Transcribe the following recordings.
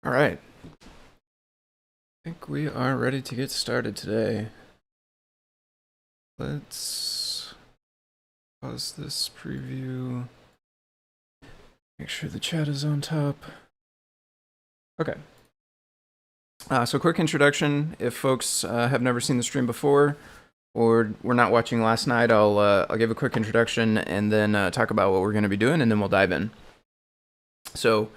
All right. I think we are ready to get started today. Let's pause this preview. Make sure the chat is on top. Okay. So quick introduction. If folks have never seen the stream before or were not watching last night, I'll give a quick introduction and then talk about what we're going to be doing, and then we'll dive in. So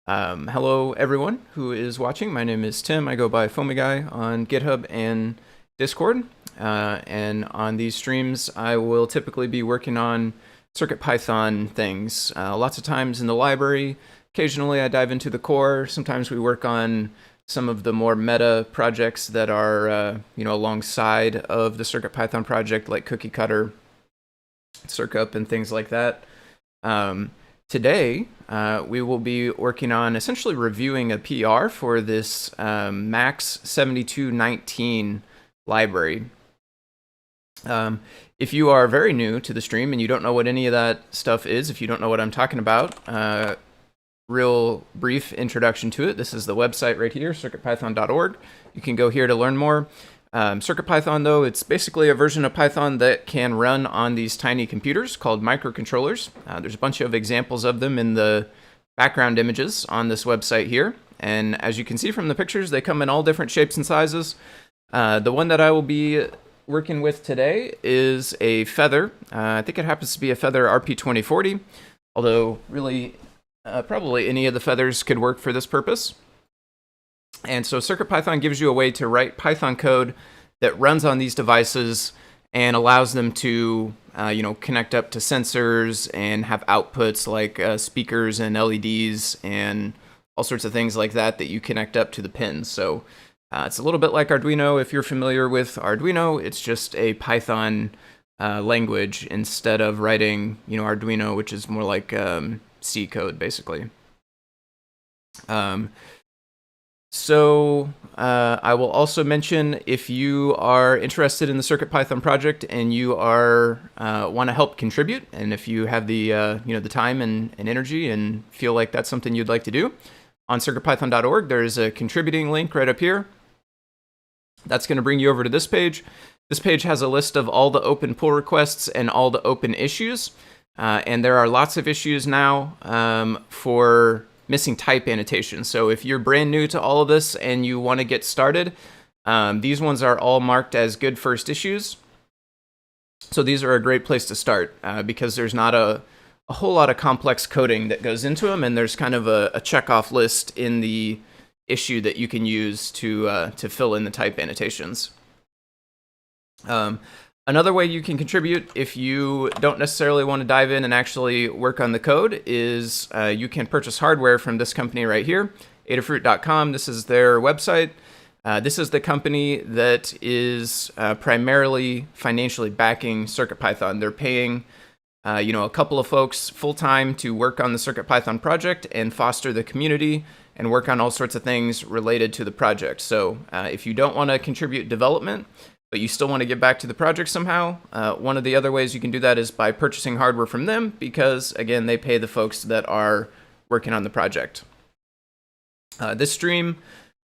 hello everyone who is watching. My name is Tim. I go by foamyguy on GitHub and Discord. And on these streams, I will typically be working on CircuitPython things. Lots of times in the library. Occasionally I dive into the core. Sometimes we work on some of the more meta projects that are alongside of the CircuitPython project, like Cookie Cutter, Circup, and things like that. Today, we will be working on essentially reviewing a PR for this Max 7219 library. If you are very new to the stream and you don't know what any of that stuff is, if you don't know what I'm talking about, real brief introduction to it. This is the website right here, circuitpython.org. You can go here to learn more. CircuitPython, though, it's basically a version of Python that can run on these tiny computers called microcontrollers. There's a bunch of examples of them in the background images on this website here. And as you can see from the pictures, they come in all different shapes and sizes. The one that I will be working with today is a Feather. I think it happens to be a Feather RP2040, although really probably any of the Feathers could work for this purpose. And so CircuitPython gives you a way to write Python code that runs on these devices and allows them to connect up to sensors and have outputs like speakers and LEDs and all sorts of things like that that you connect up to the pins. So it's a little bit like Arduino. If you're familiar with Arduino, it's just a Python language instead of writing Arduino, which is more like C code, basically. So I will also mention, if you are interested in the CircuitPython project and you are want to help contribute, and if you have the the time and energy and feel like that's something you'd like to do, on CircuitPython.org there's a contributing link right up here. That's going to bring you over to this page. This page has a list of all the open pull requests and all the open issues, and there are lots of issues now for missing type annotations. So if you're brand new to all of this and you want to get started, these ones are all marked as good first issues. So these are a great place to start because there's not a whole lot of complex coding that goes into them, and there's kind of a checkoff list in the issue that you can use to fill in the type annotations. Another way you can contribute if you don't necessarily want to dive in and actually work on the code is you can purchase hardware from this company right here, Adafruit.com. This is their website. This is the company that is primarily financially backing CircuitPython. They're paying a couple of folks full-time to work on the CircuitPython project and foster the community and work on all sorts of things related to the project. So if you don't want to contribute development, but you still want to get back to the project somehow, one of the other ways you can do that is by purchasing hardware from them, because again, they pay the folks that are working on the project. This stream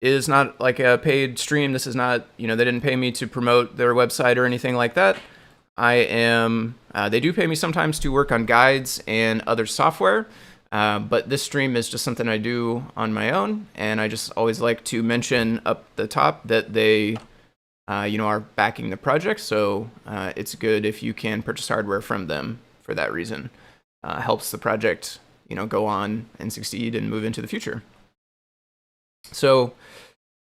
is not like a paid stream. This is not, they didn't pay me to promote their website or anything like that. They do pay me sometimes to work on guides and other software, but this stream is just something I do on my own, and I just always like to mention up the top that they are backing the project, so it's good if you can purchase hardware from them for that reason. Helps the project, go on and succeed and move into the future. So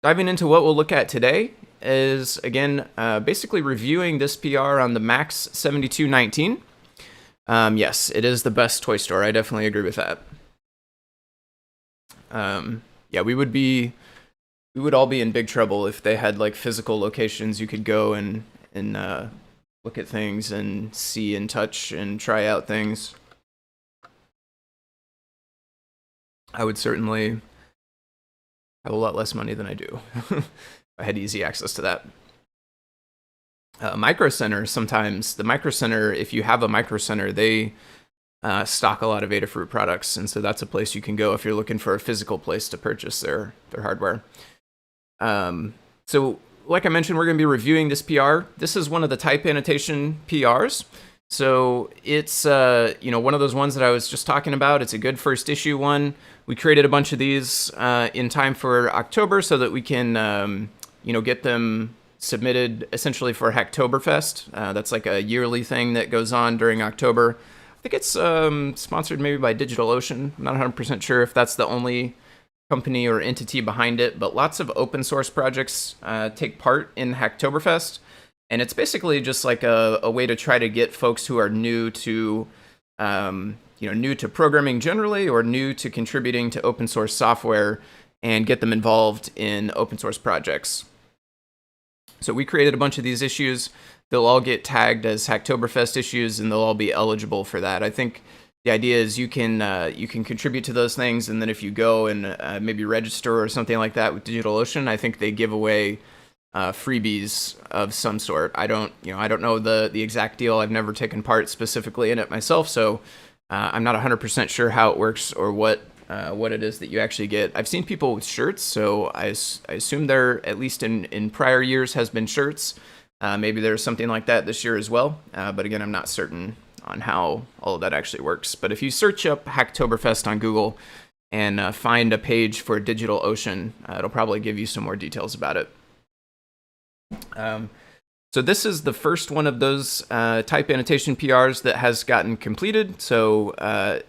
diving into what we'll look at today is, again, basically reviewing this PR on the Max 7219. Yes, it is the best toy store. I definitely agree with that. Yeah, we would all be in big trouble if they had like physical locations you could go and look at things and see and touch and try out things. I would certainly have a lot less money than I do if I had easy access to that. Micro Center, sometimes the Micro Center, if you have a Micro Center, they stock a lot of Adafruit products, and so that's a place you can go if you're looking for a physical place to purchase their hardware. So like I mentioned, we're going to be reviewing this PR. This is one of the type annotation PRs. So it's one of those ones that I was just talking about. It's a good first issue one. We created a bunch of these in time for October so that we can get them submitted essentially for Hacktoberfest. That's like a yearly thing that goes on during October. I think it's sponsored maybe by DigitalOcean. I'm not 100% sure if that's the only company or entity behind it, but lots of open source projects take part in Hacktoberfest. And it's basically just like a way to try to get folks who are new to programming generally, or new to contributing to open source software, and get them involved in open source projects. So we created a bunch of these issues. They'll all get tagged as Hacktoberfest issues, and they'll all be eligible for that. I think the idea is you can contribute to those things, and then if you go and maybe register or something like that with DigitalOcean, I think they give away freebies of some sort. I don't know the exact deal. I've never taken part specifically in it myself, so I'm not 100% sure how it works or what it is that you actually get. I've seen people with shirts, so I assume there, at least in prior years, has been shirts. Maybe there's something like that this year as well, but again, I'm not certain on how all of that actually works. But if you search up Hacktoberfest on Google and find a page for DigitalOcean, it'll probably give you some more details about it. So this is the first one of those type annotation PRs that has gotten completed. So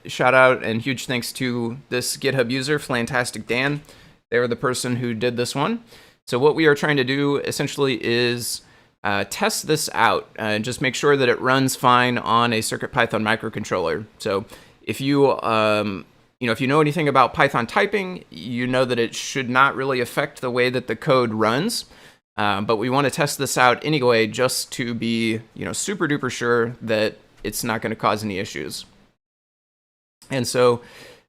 shout out and huge thanks to this GitHub user, Flantastic Dan. They were the person who did this one. So what we are trying to do essentially is test this out and just make sure that it runs fine on a CircuitPython microcontroller. So if you if you know anything about Python typing, you know that it should not really affect the way that the code runs. But we want to test this out anyway, just to be, super duper sure that it's not going to cause any issues. And so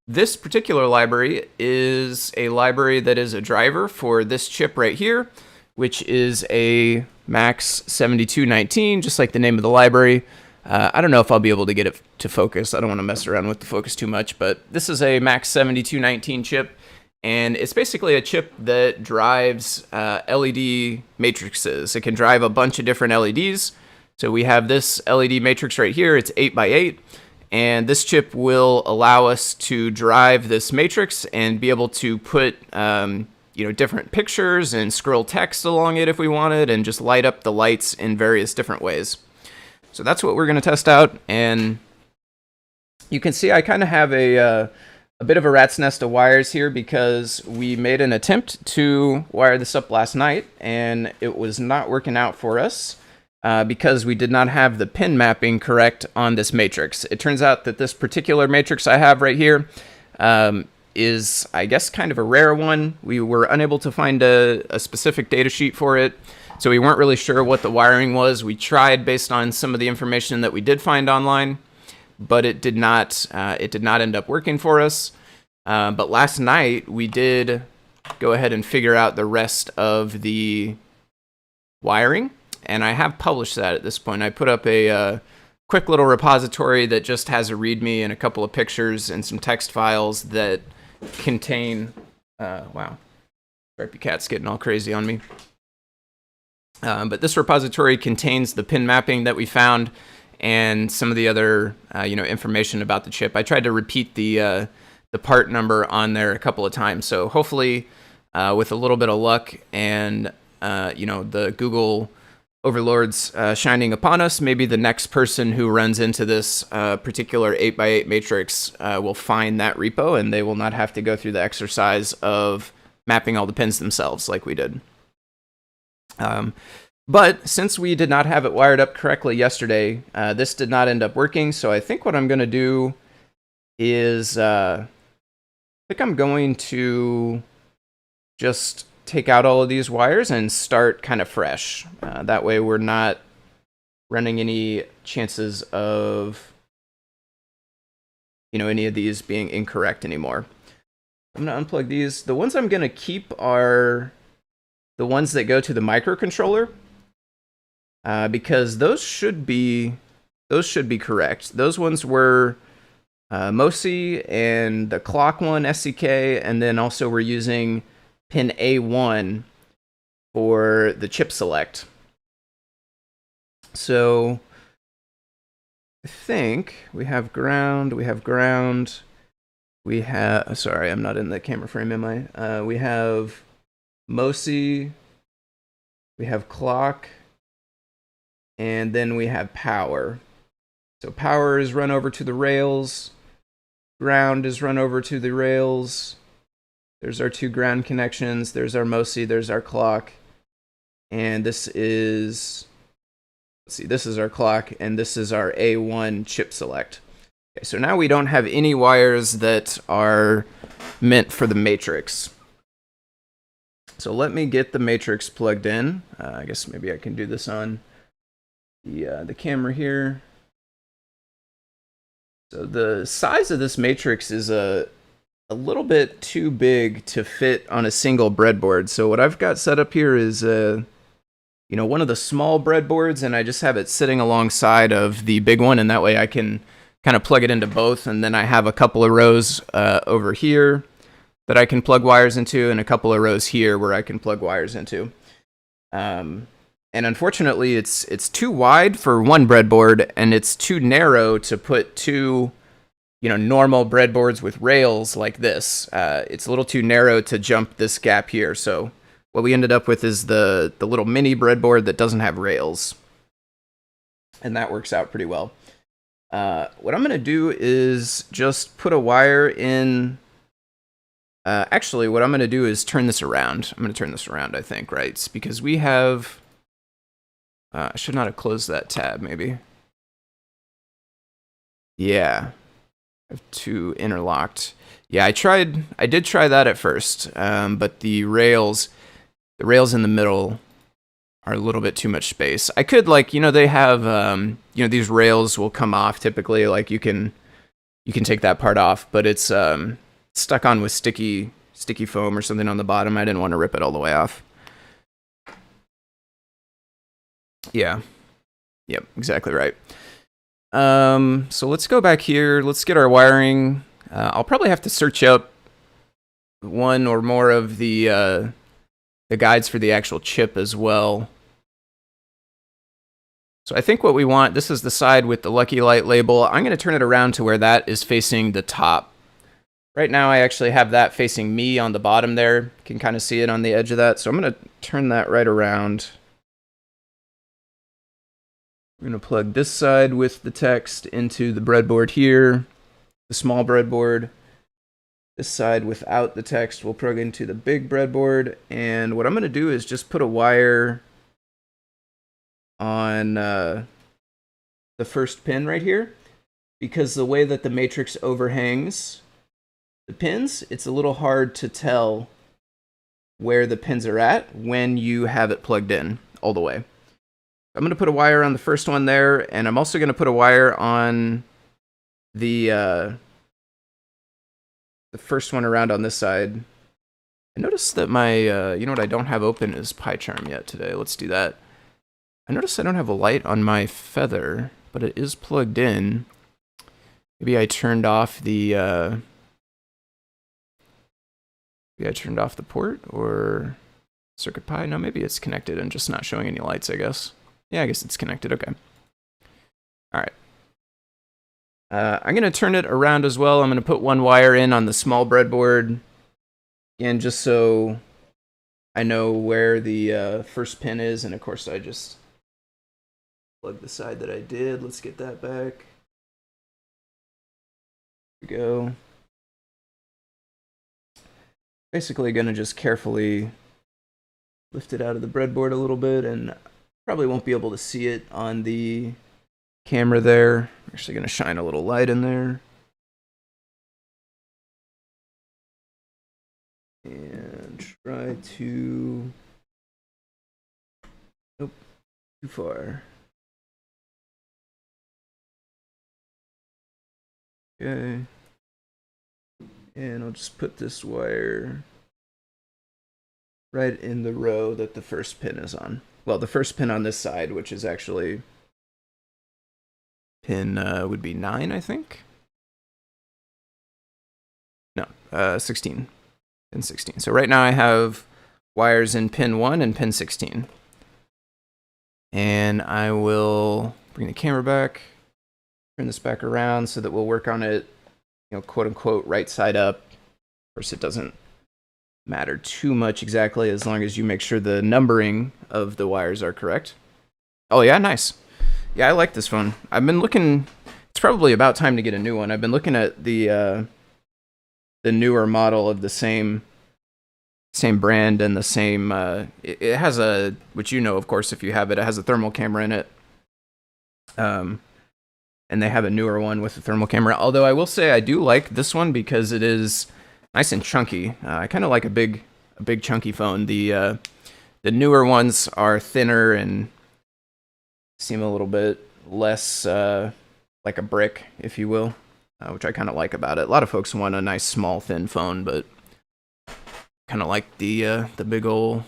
this particular library is a library that is a driver for this chip right here, which is a Max 7219, just like the name of the library. I don't know if I'll be able to get it to focus. I don't want to mess around with the focus too much, but this is a Max 7219 chip. And it's basically a chip that drives LED matrices. It can drive a bunch of different LEDs. So we have this LED matrix right here. It's 8x8. And this chip will allow us to drive this matrix and be able to put different pictures and scroll text along it if we wanted, and just light up the lights in various different ways. So that's what we're going to test out. And you can see I kind of have a bit of a rat's nest of wires here, because we made an attempt to wire this up last night and it was not working out for us because we did not have the pin mapping correct on this matrix. It turns out that this particular matrix I have right here is, I guess, kind of a rare one. We were unable to find a specific data sheet for it, so we weren't really sure what the wiring was. We tried based on some of the information that we did find online, but it did not end up working for us. But last night we did go ahead and figure out the rest of the wiring, and I have published that at this point. I put up a quick little repository that just has a README and a couple of pictures and some text files that contain wow, Stripey Cat's getting all crazy on me. But this repository contains the pin mapping that we found and some of the other information about the chip. I tried to repeat the part number on there a couple of times, so hopefully with a little bit of luck and the Google overlords shining upon us, maybe the next person who runs into this particular 8x8 matrix will find that repo, and they will not have to go through the exercise of mapping all the pins themselves like we did. But since we did not have it wired up correctly yesterday, this did not end up working. So I think what I'm going to do is I think I'm going to just take out all of these wires and start kind of fresh. That way we're not running any chances of any of these being incorrect anymore. I'm going to unplug these. The ones I'm going to keep are the ones that go to the microcontroller, because those should be correct. Those ones were MOSI and the clock one SCK, and then also we're using pin A1 for the chip select. So I think we have ground, sorry, I'm not in the camera frame, am I? We have MOSI, we have clock, and then we have power. So power is run over to the rails, ground is run over to the rails. There's our two ground connections, there's our MOSI, there's our clock, and this is, let's see, this is our clock, and this is our A1 chip select. Okay, so now we don't have any wires that are meant for the matrix. So let me get the matrix plugged in. I guess maybe I can do this on the camera here. So the size of this matrix is a little bit too big to fit on a single breadboard. So what I've got set up here is one of the small breadboards, and I just have it sitting alongside of the big one, and that way I can kind of plug it into both. And then I have a couple of rows over here that I can plug wires into, and a couple of rows here where I can plug wires into. And unfortunately, it's too wide for one breadboard, and it's too narrow to put two, normal breadboards with rails like this. It's a little too narrow to jump this gap here. So what we ended up with is the little mini breadboard that doesn't have rails, and that works out pretty well. What I'm going to do is just put a wire in. Actually, what I'm going to do is turn this around. I'm going to turn this around, I think, right? It's because we have... I should not have closed that tab, maybe. Yeah. I have two interlocked. Yeah, I did try that at first, but the rails in the middle are a little bit too much space. I could, they have, these rails will come off typically, like you can take that part off, but it's stuck on with sticky foam or something on the bottom. I didn't want to rip it all the way off. Yeah. Yep, exactly right. So let's go back here. Let's get our wiring. I'll probably have to search up one or more of the guides for the actual chip as well. So I think what we want, this is the side with the Lucky Light label. I'm going to turn it around to where that is facing the top. Right now I actually have that facing me on the bottom there. You can kind of see it on the edge of that. So I'm going to turn that right around. We're going to plug this side with the text into the breadboard here, the small breadboard. This side without the text will plug into the big breadboard. And what I'm going to do is just put a wire on the first pin right here, because the way that the matrix overhangs the pins, it's a little hard to tell where the pins are at when you have it plugged in all the way. I'm going to put a wire on the first one there, and I'm also going to put a wire on the first one around on this side. I noticed that my, what I don't have open is PyCharm yet today. Let's do that. I noticed I don't have a light on my feather, but it is plugged in. Maybe I turned off the, port or CircuitPy. No, maybe it's connected and just not showing any lights, I guess. Yeah, I guess it's connected. Okay. All right. I'm going to turn it around as well. I'm going to put one wire in on the small breadboard. Again, just so I know where the first pin is. And of course, I just plug the side that I did. Let's get that back. Here we go. Basically going to just carefully lift it out of the breadboard a little bit, and probably won't be able to see it on the camera there. I'm actually going to shine a little light in there. And try to... Nope, too far. Okay. And I'll just put this wire right in the row that the first pin is on. Well, the first pin on this side, which is actually pin would be 9, I think. 16. Pin 16. So right now I have wires in pin 1 and pin 16. And I will bring the camera back, turn this back around so that we'll work on it, quote unquote, right side up. Of course, it doesn't matter too much exactly as long as you make sure the numbering of the wires are correct. Oh yeah, nice. Yeah, I like this phone. I've been looking, it's probably about time to get a new one. I've been looking at the newer model of the same brand and the same, it has a, which of course, if you have it, it has a thermal camera in it. And they have a newer one with a thermal camera. Although I will say I do like this one because it is nice and chunky. I kind of like a big chunky phone. The newer ones are thinner and seem a little bit less like a brick, if you will, which I kind of like about it. A lot of folks want a nice small thin phone, but kind of like the big old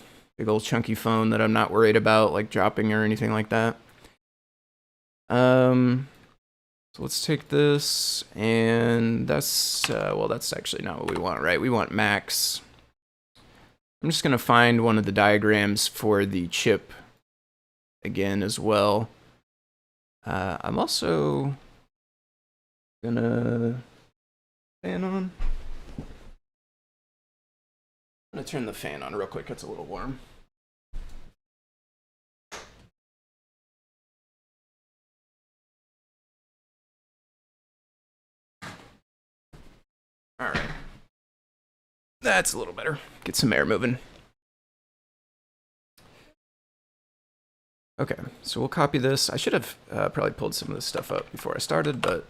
chunky phone that I'm not worried about like dropping or anything like that. So let's take this, and that's, well, that's actually not what we want, right? We want max. I'm just going to find one of the diagrams for the chip again as well. I'm also going to fan on. I'm going to turn the fan on real quick. It's a little warm. All right. That's a little better. Get some air moving. Okay, so we'll copy this. I should have probably pulled some of this stuff up before I started, but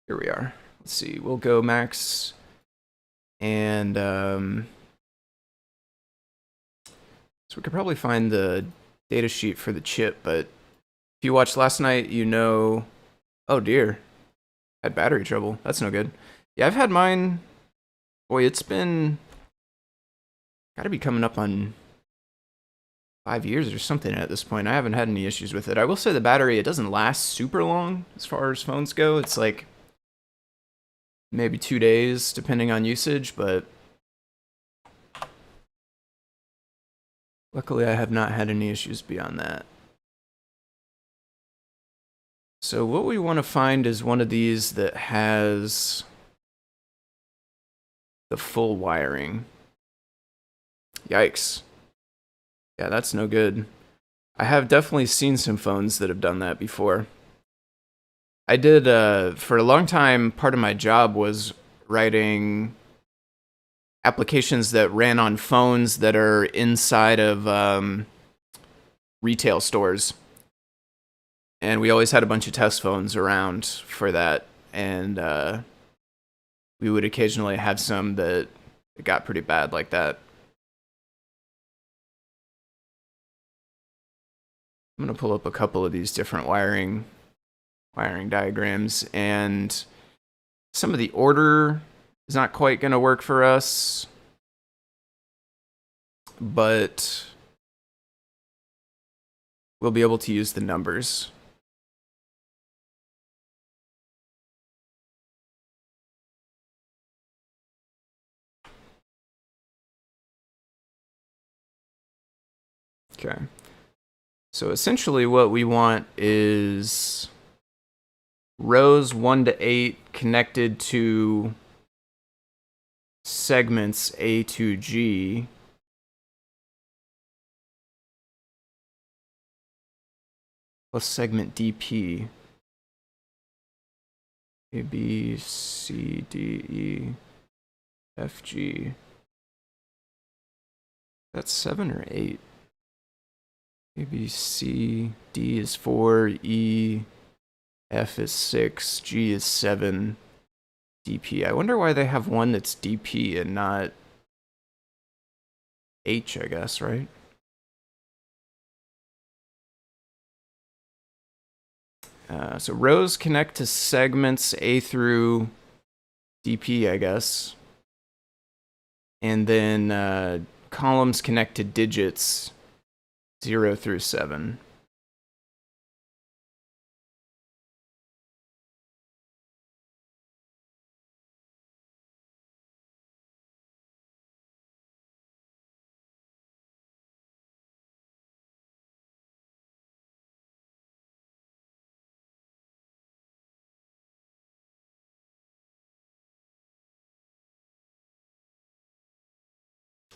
here we are. Let's see. We'll go max. And so we could probably find the data sheet for the chip, but if you watched last night, oh dear, had battery trouble. That's no good. Yeah, I've had mine, boy, it's been, gotta be coming up on 5 years or something at this point. I haven't had any issues with it. I will say the battery, it doesn't last super long as far as phones go. It's like maybe 2 days depending on usage, but luckily I have not had any issues beyond that. So what we want to find is one of these that has the full wiring. Yikes. Yeah, that's no good. I have definitely seen some phones that have done that before. I did, for a long time, part of my job was writing applications that ran on phones that are inside of retail stores. And we always had a bunch of test phones around for that. And we would occasionally have some that got pretty bad like that. I'm going to pull up a couple of these different wiring diagrams, and some of the order is not quite going to work for us, but we'll be able to use the numbers. Okay. So essentially what we want is rows 1 to 8 connected to segments A to G. Plus segment DP. A, B, C, D, E, F, G. That's 7 or 8? A, B, C, D is 4, E, F is 6, G is 7, DP. I wonder why they have one that's DP and not H, I guess, right? So rows connect to segments A through DP, I guess. And then columns connect to digits 0 through 7.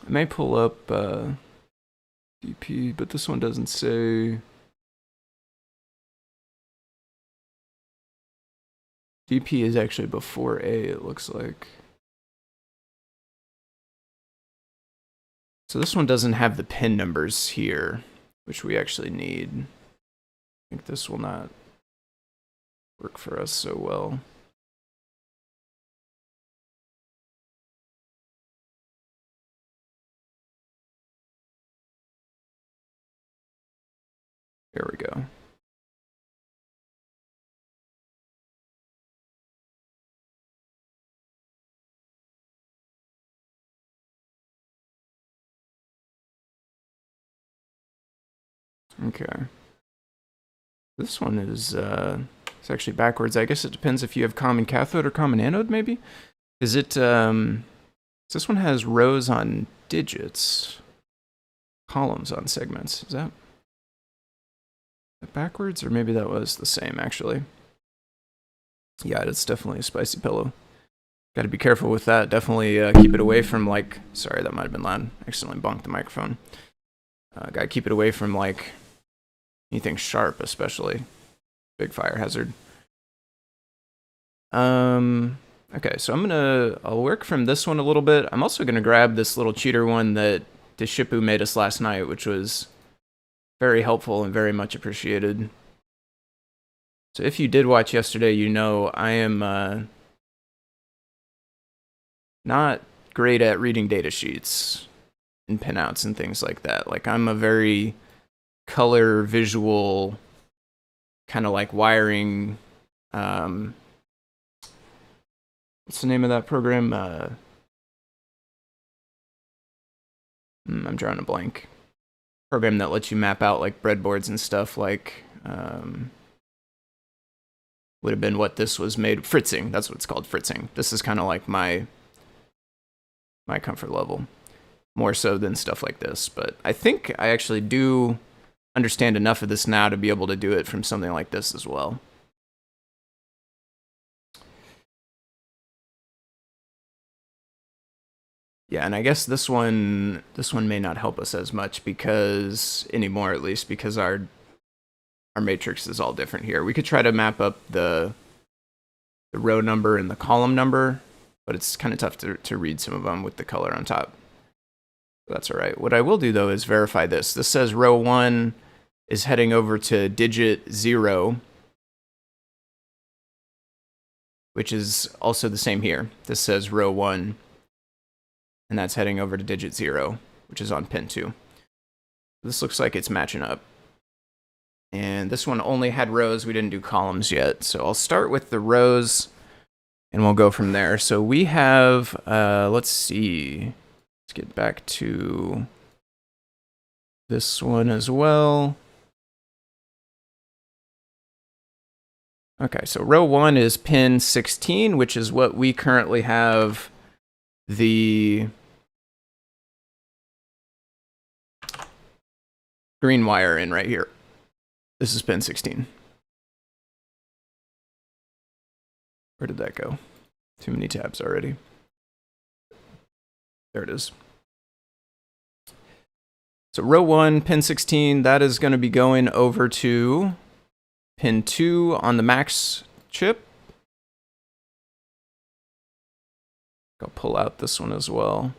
I may pull up DP, but this one doesn't say. DP is actually before A, it looks like. So this one doesn't have the pin numbers here, which we actually need. I think this will not work for us so well. Here we go. Okay. This one is it's actually backwards. I guess it depends if you have common cathode or common anode, maybe? Is it this one has rows on digits, columns on segments. Is that backwards? Or maybe that was the same, actually. Yeah, it's definitely a spicy pillow. Got to be careful with that. Definitely keep it away from, like... Sorry, that might have been loud. Accidentally bonked the microphone. Got to keep it away from, like, anything sharp, especially. Big fire hazard. Okay, so I'll work from this one a little bit. I'm also gonna grab this little cheater one that Deshipu made us last night, which was very helpful and very much appreciated. So if you did watch yesterday, you know I am not great at reading data sheets and pinouts and things like that. Like, I'm a very color visual kind of like wiring, what's the name of that program? I'm drawing a blank. Program that lets you map out like breadboards and stuff, like would have been what this was made. Fritzing, that's what it's called, fritzing. This is kind of like my comfort level, more so than stuff like this. But I think I actually do understand enough of this now to be able to do it from something like this as well. Yeah, and I guess this one may not help us as much because anymore, at least, because our matrix is all different here. We could try to map up the row number and the column number, but it's kind of tough to read some of them with the color on top. That's all right. What I will do, though, is verify this. This says row 1 is heading over to digit 0, which is also the same here. This says row 1, and that's heading over to digit 0, which is on pin 2. This looks like it's matching up. And this one only had rows. We didn't do columns yet. So I'll start with the rows, and we'll go from there. So we have, let's see. Let's get back to this one as well. Okay, so row 1 is pin 16, which is what we currently have the green wire in right here. This is pin 16. Where did that go? Too many tabs already. There it is. So row 1, pin 16, that is going to be going over to pin 2 on the max chip. I'll pull out this one as well.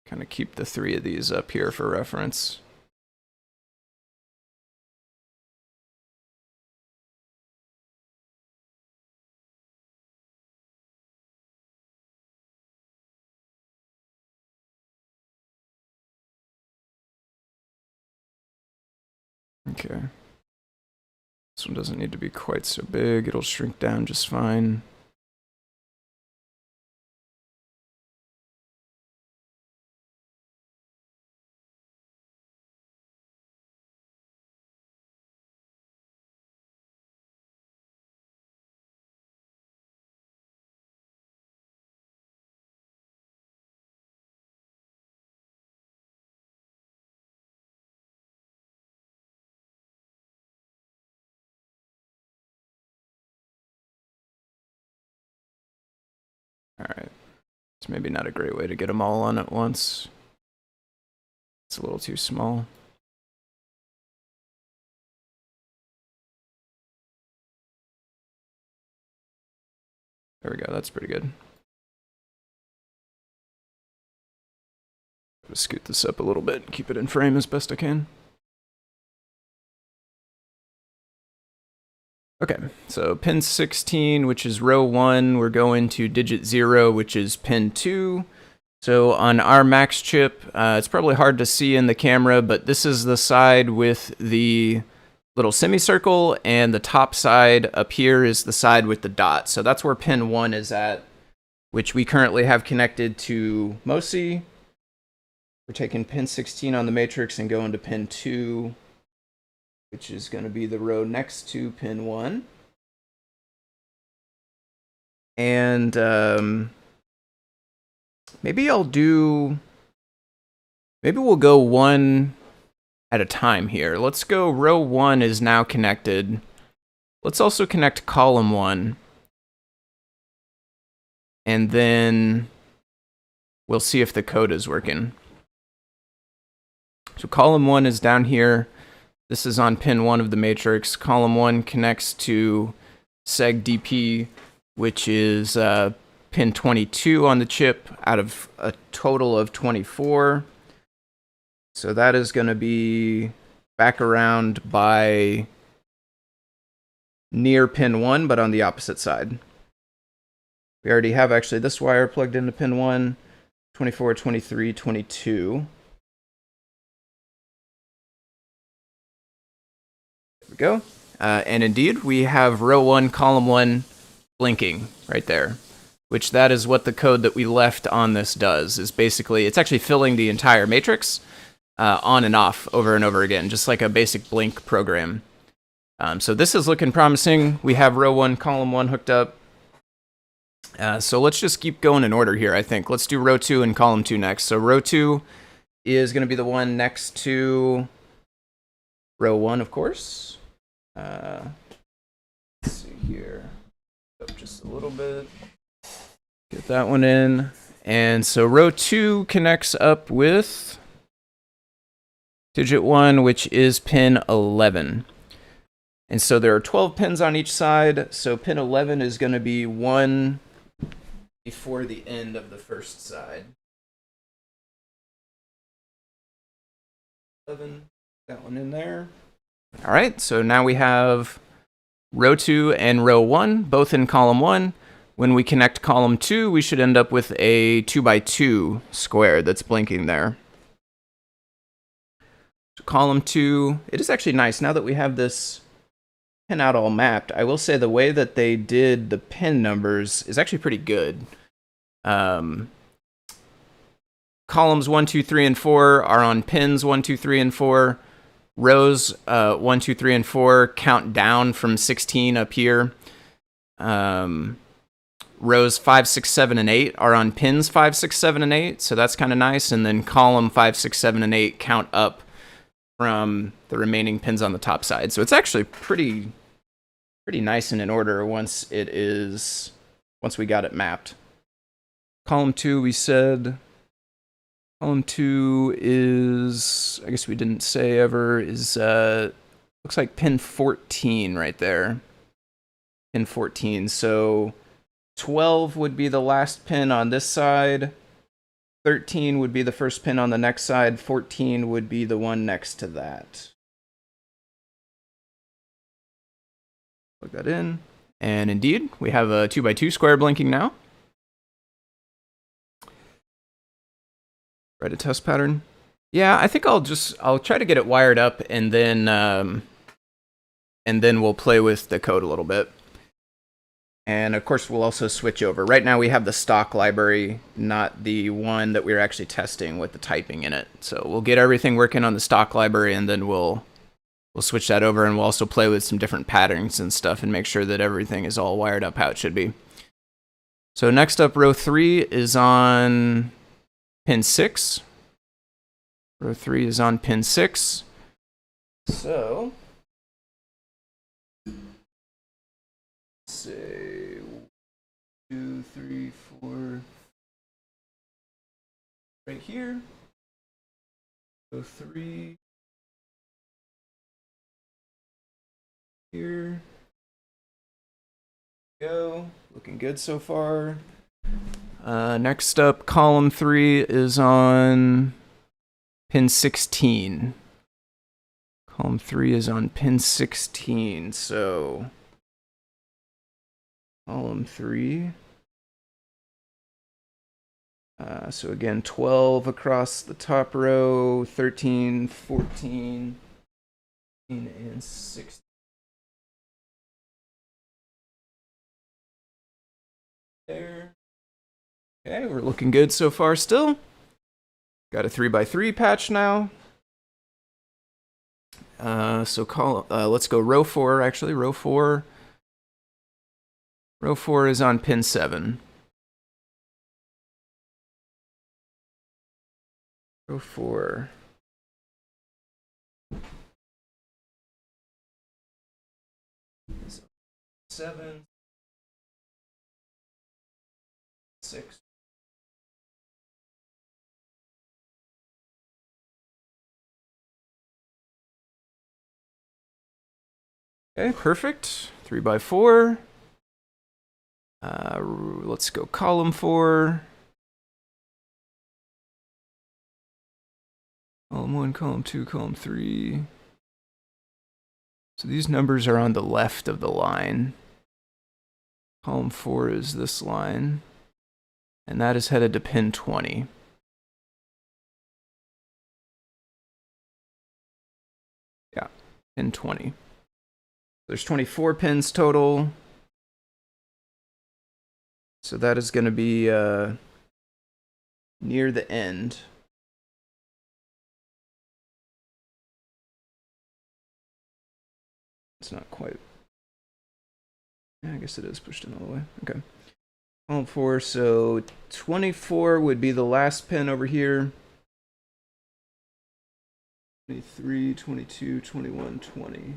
Kind of keep the 3 of these up here for reference. Okay. This one doesn't need to be quite so big. It'll shrink down just fine. All right. It's maybe not a great way to get them all on at once. It's a little too small. There we go, that's pretty good. Scoot this up a little bit and keep it in frame as best I can. Okay, so pin 16, which is row 1, we're going to digit 0, which is pin 2. So on our Max chip, it's probably hard to see in the camera, but this is the side with the little semicircle, and the top side up here is the side with the dot. So that's where pin 1 is at, which we currently have connected to MOSI. We're taking pin 16 on the matrix and going to pin 2, which is going to be the row next to pin 1. And maybe we'll go one at a time here. Let's go row 1 is now connected. Let's also connect column 1. And then we'll see if the code is working. So column 1 is down here. This is on pin 1 of the matrix. Column 1 connects to seg DP, which is pin 22 on the chip out of a total of 24. So that is going to be back around by near pin 1, but on the opposite side. We already have actually this wire plugged into pin 1, 24, 23, 22. There we go. And indeed, we have row 1, column 1 blinking right there, which that is what the code that we left on this does. Is basically, it's actually filling the entire matrix on and off over and over again, just like a basic blink program. So this is looking promising. We have row 1, column 1 hooked up. So let's just keep going in order here, I think. Let's do row 2 and column 2 next. So row 2 is going to be the one next to row 1, of course. Let's see here. Up just a little bit. Get that one in. And so row 2 connects up with digit 1, which is pin 11. And so there are 12 pins on each side. So pin 11 is going to be one before the end of the first side. 11, that one in there. All right, so now we have row 2 and row 1, both in column 1. When we connect column 2, we should end up with a 2x2 square that's blinking there. So column 2, it is actually nice now that we have this pin out all mapped. I will say the way that they did the pin numbers is actually pretty good. Columns 1, 2, 3, and 4 are on pins 1, 2, 3, and 4. Rows 1, 2, 3, and 4 count down from 16 up here. Rows 5, 6, 7, and 8 are on pins 5, 6, 7, and 8, so that's kind of nice. And then column 5, 6, 7, and 8 count up from the remaining pins on the top side. So it's actually pretty nice and in order once we got it mapped. Column 2, we said. Column 2 is, I guess we didn't say ever, is looks like pin 14 right there. Pin 14. So 12 would be the last pin on this side. 13 would be the first pin on the next side. 14 would be the one next to that. Plug that in. And indeed, we have a 2x2 square blinking now. Write a test pattern. Yeah, I think I'll try to get it wired up, and then we'll play with the code a little bit. And of course, we'll also switch over. Right now, we have the stock library, not the one that we're actually testing with the typing in it. So we'll get everything working on the stock library, and then we'll switch that over, and we'll also play with some different patterns and stuff, and make sure that everything is all wired up how it should be. So next up, row 3 is on pin 6. Row 3 is on pin 6. So, let's say 2, 3, 4. Right here. Row 3. Here. Go. Looking good so far. Next up, column 3 is on pin 16. Column 3 is on pin 16, so column 3. So again, 12 across the top row, 13, 14, and 16. There. Okay, we're looking good so far still. Got a 3x3 patch now. Let's go row 4, actually. Row 4. Row 4 is on pin 7. Row 4. Is 7. 6. Okay, perfect. 3x4. Let's go column 4. Column 1, column 2, column 3. So these numbers are on the left of the line. Column 4 is this line. And that is headed to pin 20. Yeah, pin 20. There's 24 pins total. So that is going to be near the end. It's not quite. Yeah, I guess it is pushed in all the way. Okay. Column 4, so 24 would be the last pin over here. 23, 22, 21, 20.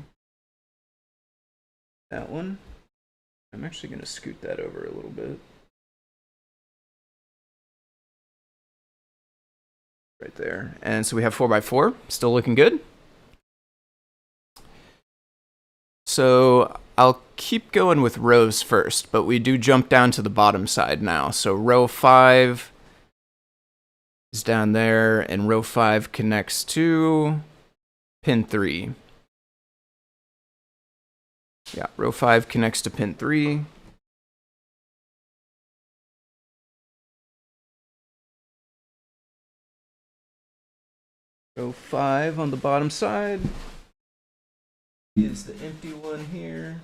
That one. I'm actually going to scoot that over a little bit. Right there. And so we have 4x4. Still looking good. So I'll keep going with rows first, but we do jump down to the bottom side now. So row 5 is down there, and row 5 connects to pin 3. Yeah, row 5 connects to pin 3. Row 5 on the bottom side is the empty one here.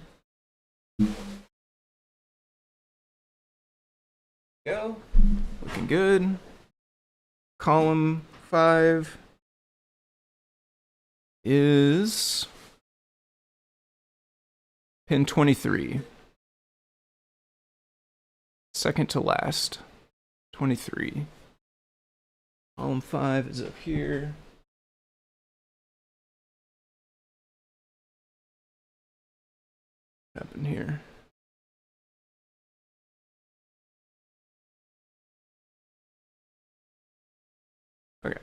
Go. Looking good. Column 5 is pin 23. Second to last. 23. Column 5 is up here. What happened here? Okay.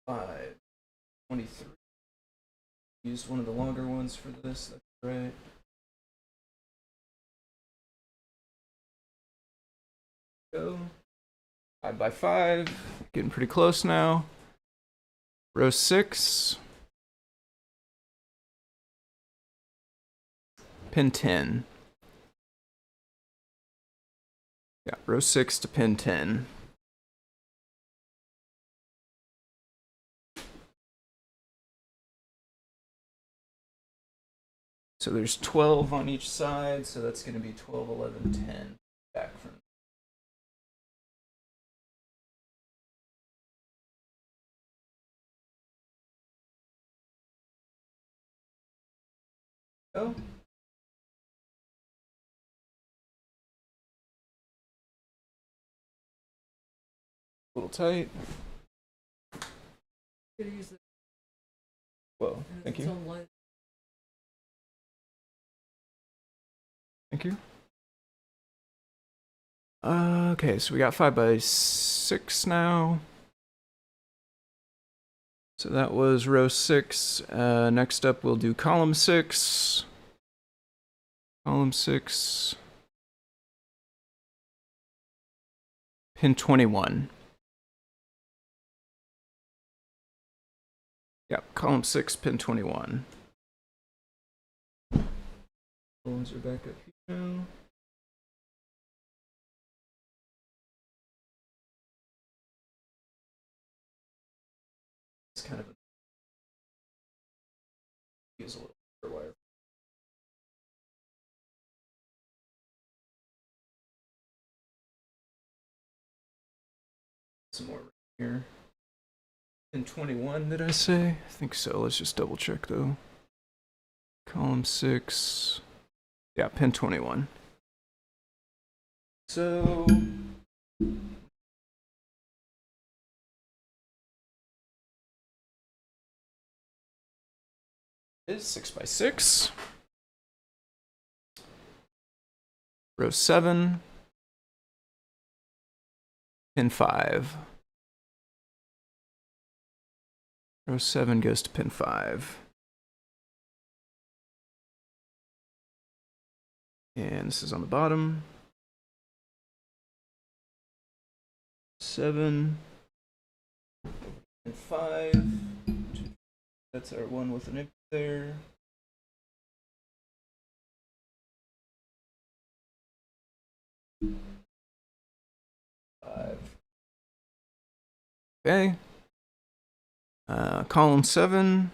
5. 23. Used one of the longer ones for this. That's right. Go. 5x5. Getting pretty close now. Row 6. Pin 10. Yeah, row 6 to pin 10. So there's 12 on each side, so that's going to be 12, 11, 10 back from. Oh. A little tight. Whoa, thank you. Thank you. Okay, so we got 5x6 now. So that was row 6. Next up, we'll do column 6. Column 6. Pin 21. Yep, column 6, pin 21. Columns are back up here now. It's kind of use a little wire. Some more right here. Pin 21, did I say? I think so. Let's just double check though. Column 6. Yeah, pin 21. So is 6 by 6. Row 7. Pin 5. Row 7 goes to pin 5. And this is on the bottom. 7. And 5. That's our one with an image there. Okay. Column 7.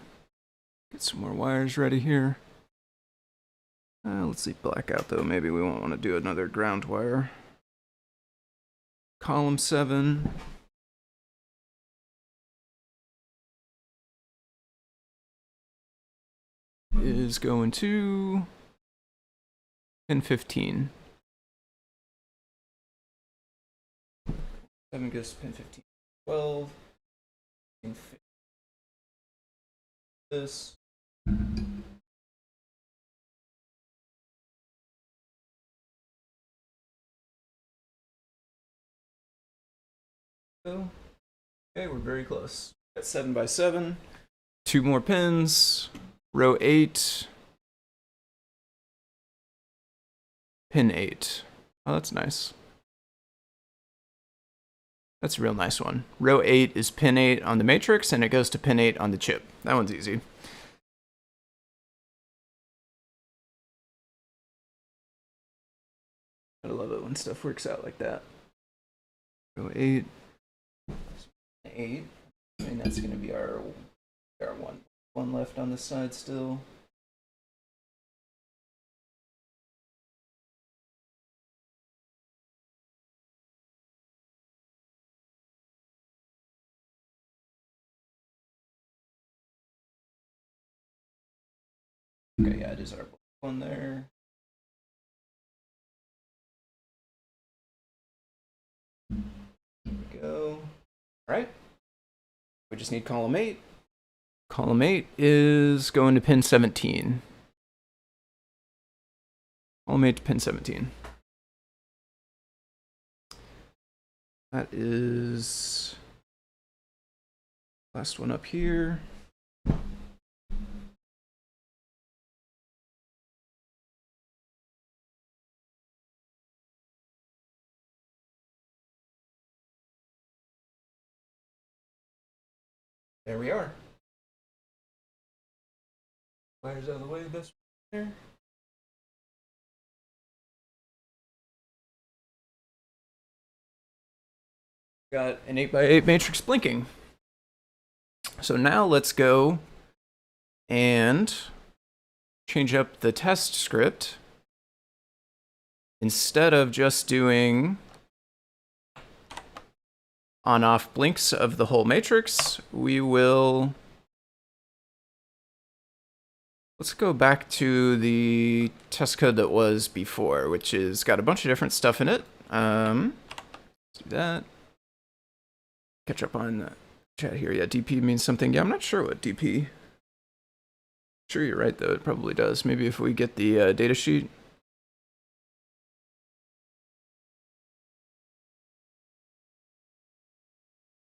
Get some more wires ready here. Let's leave black out though. Maybe we won't want to do another ground wire. Column 7. Is going to pin 15. 7 goes to pin 15. 12. Pin 15. This. Okay, we're very close. Got 7 by 7. 2 more pins. Row 8. Pin 8. Oh, that's nice. That's a real nice one. Row 8 is pin 8 on the matrix, and it goes to pin 8 on the chip. That one's easy. I love it when stuff works out like that. Row 8. 8. I mean, that's going to be our one left on this side still. Okay, yeah, it is our one there. There we go. All right. We just need column 8. Column 8 is going to pin 17. Column 8 to pin 17. That is last one up here. There we are. Wires out of the way, best there. Got an 8x8 matrix blinking. So now let's go and change up the test script. Instead of just doing on-off blinks of the whole matrix, we will... Let's go back to the test code that was before, which is got a bunch of different stuff in it. Let's do that. Catch up on chat here. Yeah, DP means something. Yeah, I'm not sure what DP. Sure, you're right, though. It probably does. Maybe if we get the data sheet.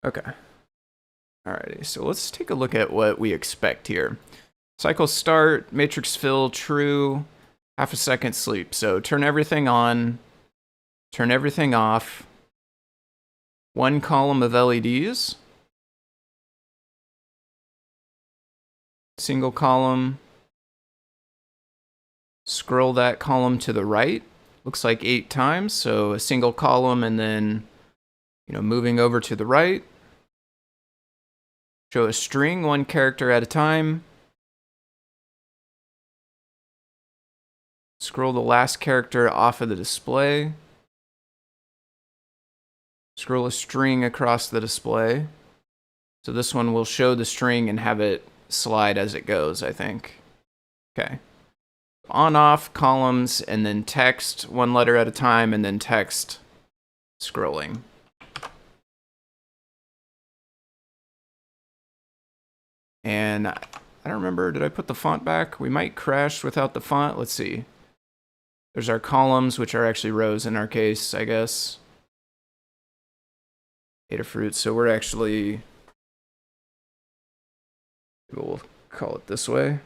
Okay. Alrighty, so let's take a look at what we expect here. Cycle start, matrix fill, true, half a second sleep. So turn everything on, turn everything off. One column of LEDs. Single column. Scroll that column to the right. Looks like 8 times, so a single column and then, moving over to the right. Show a string, one character at a time. Scroll the last character off of the display. Scroll a string across the display. So this one will show the string and have it slide as it goes, I think. Okay. On, off, columns, and then text, one letter at a time, and then text scrolling. And I don't remember, did I put the font back? We might crash without the font. Let's see. There's our columns, which are actually rows in our case, I guess. Adafruit, so we're actually, we'll call it this way.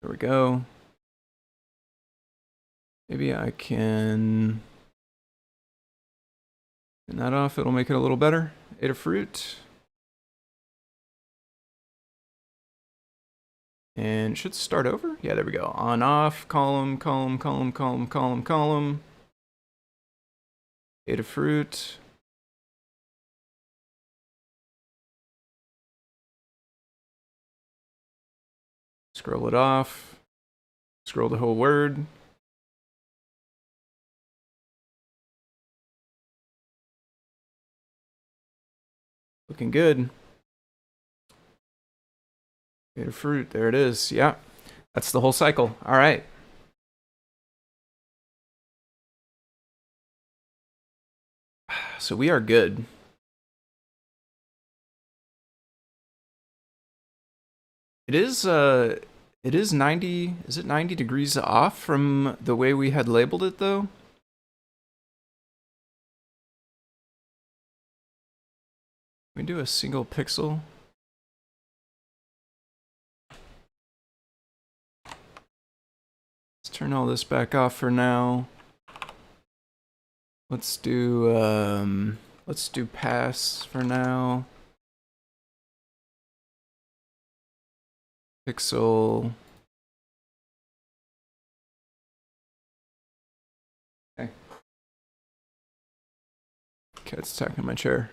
There we go. Maybe I can turn that off, it'll make it a little better. Adafruit. And it should start over. Yeah, there we go. On, off, column, column, column, column, column, column. Adafruit. Scroll it off. Scroll the whole word. Looking good. Adafruit, there it is. Yeah, that's the whole cycle. All right. So we are good. It is 90, is it 90 degrees off from the way we had labeled it though? Can we do a single pixel? Let's turn all this back off for now. Let's do pass for now. Pixel. Okay. Cat's stuck in my chair.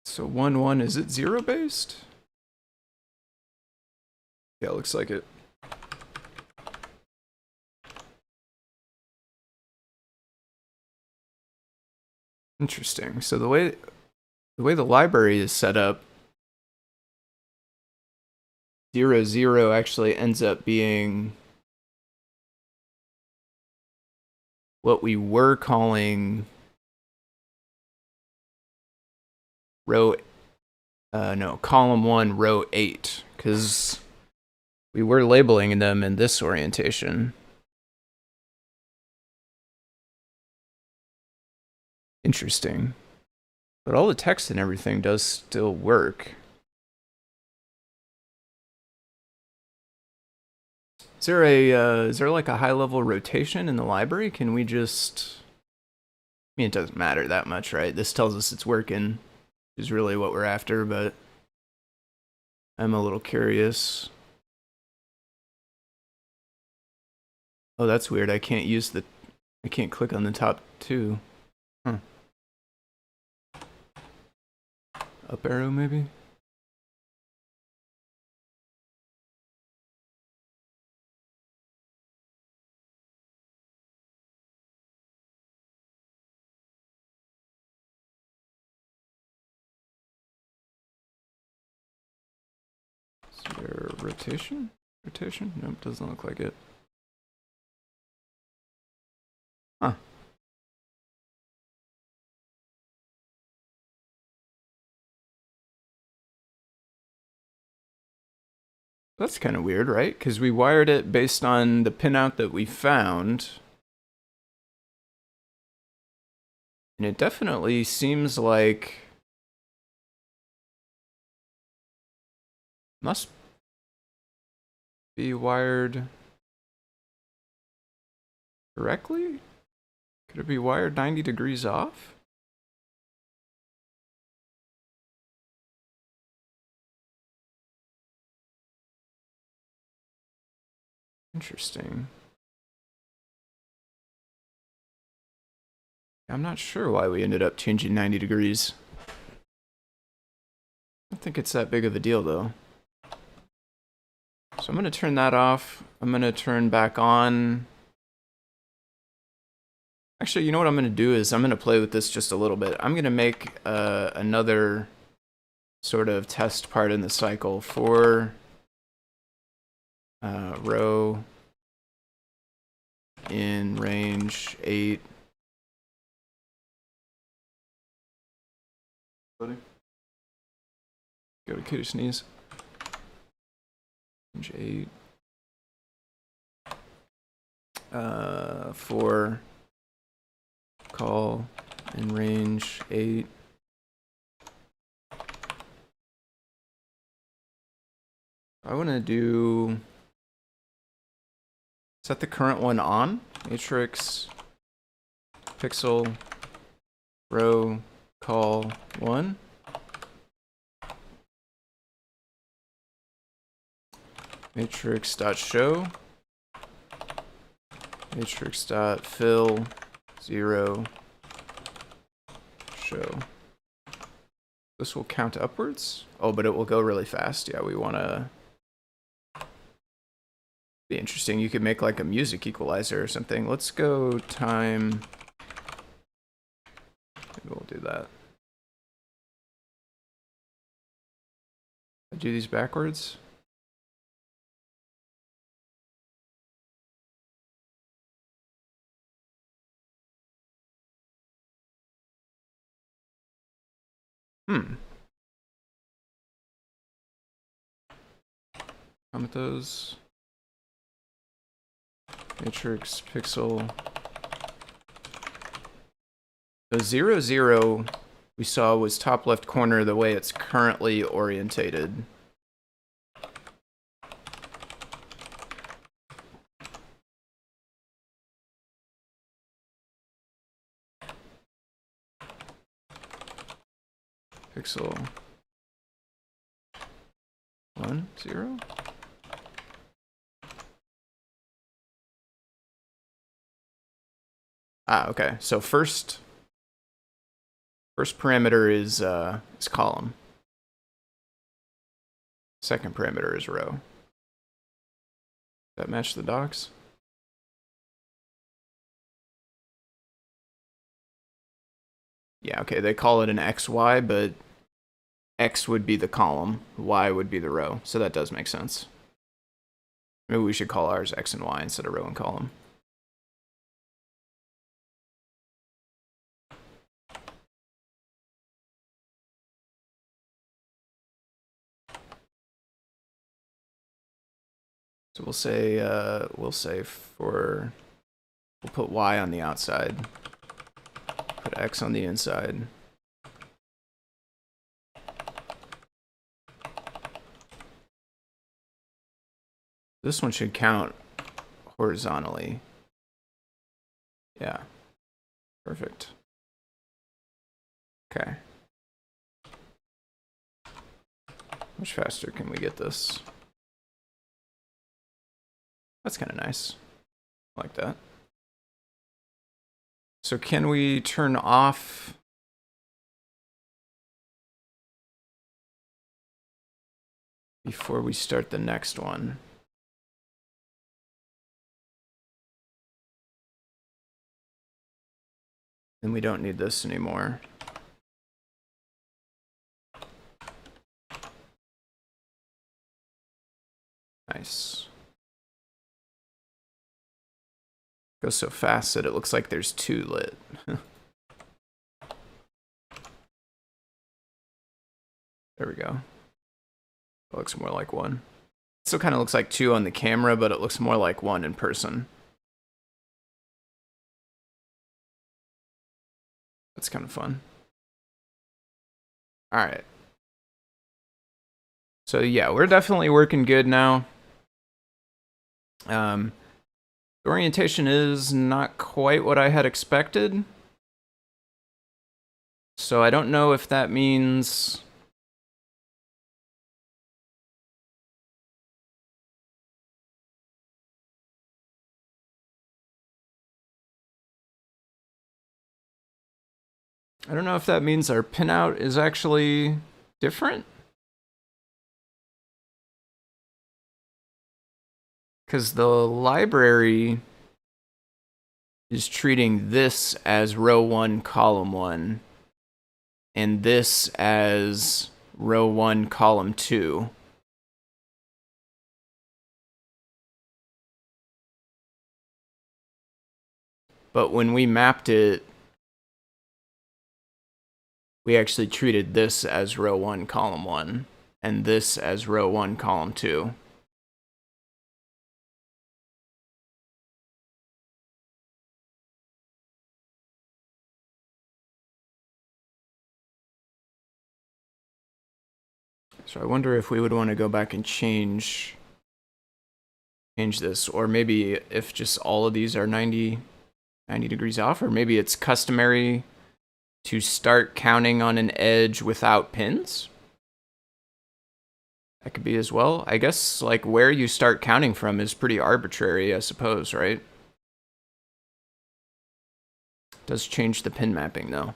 So 1, 1, is it 0 based? Yeah, it looks like it. Interesting. So the way the library is set up, 0, 0 actually ends up being what we were calling column 1, row 8, because we were labeling them in this orientation. Interesting. But all the text and everything does still work. Is there like a high level rotation in the library? Can we just, I mean, it doesn't matter that much, right? This tells us it's working, is really what we're after, but I'm a little curious. Oh, that's weird. I can't click on the top 2. Huh. Up arrow, maybe? Is there rotation? Rotation? Nope, doesn't look like it. Huh. That's kind of weird, right? Because we wired it based on the pinout that we found. And it definitely seems like must be wired correctly? Could it be wired 90 degrees off? Interesting. I'm not sure why we ended up changing 90 degrees. I don't think it's that big of a deal though. So I'm going to turn that off. I'm going to turn back on. Actually, you know what I'm going to do is I'm going to play with this just a little bit. I'm going to make another sort of test part in the cycle for row in range 8. Buddy? Go to kitty sneeze. Range 8. For call in range 8. I want to do set the current one on. Matrix pixel row call 1. Matrix.show. Matrix.fill 0 show. This will count upwards. Oh, but it will go really fast. Yeah, we want to be interesting. You could make like a music equalizer or something. Let's go time. Maybe we'll do that. I do these backwards. Comment those. Matrix pixel. The 0, 0 we saw was top left corner the way it's currently orientated. Pixel 1, 0. Ah, okay. So first parameter is column. Second parameter is row. Does that match the docs? Yeah, okay, they call it an XY, but X would be the column, Y would be the row, so that does make sense. Maybe we should call ours X and Y instead of row and column. So we'll say we'll put Y on the outside, put X on the inside. This one should count horizontally. Yeah, perfect. Okay. Much faster can we get this? That's kind of nice. I like that. So can we turn off before we start the next one? Then we don't need this anymore. Nice. Goes so fast that it looks like there's 2 lit. There we go. It looks more like 1. Still kind of looks like 2 on the camera, but it looks more like 1 in person. That's kind of fun. All right. So yeah, we're definitely working good now. The orientation is not quite what I had expected. So I don't know if that means... I don't know if that means our pinout is actually different. Because the library is treating this as row 1, column 1, and this as row 1, column 2. But when we mapped it, we actually treated this as row 1, column 1, and this as row 1, column 2. So I wonder if we would want to go back and change this, or maybe if just all of these are 90 degrees off, or maybe it's customary to start counting on an edge without pins. That could be as well. I guess like where you start counting from is pretty arbitrary, I suppose, right? Does change the pin mapping though.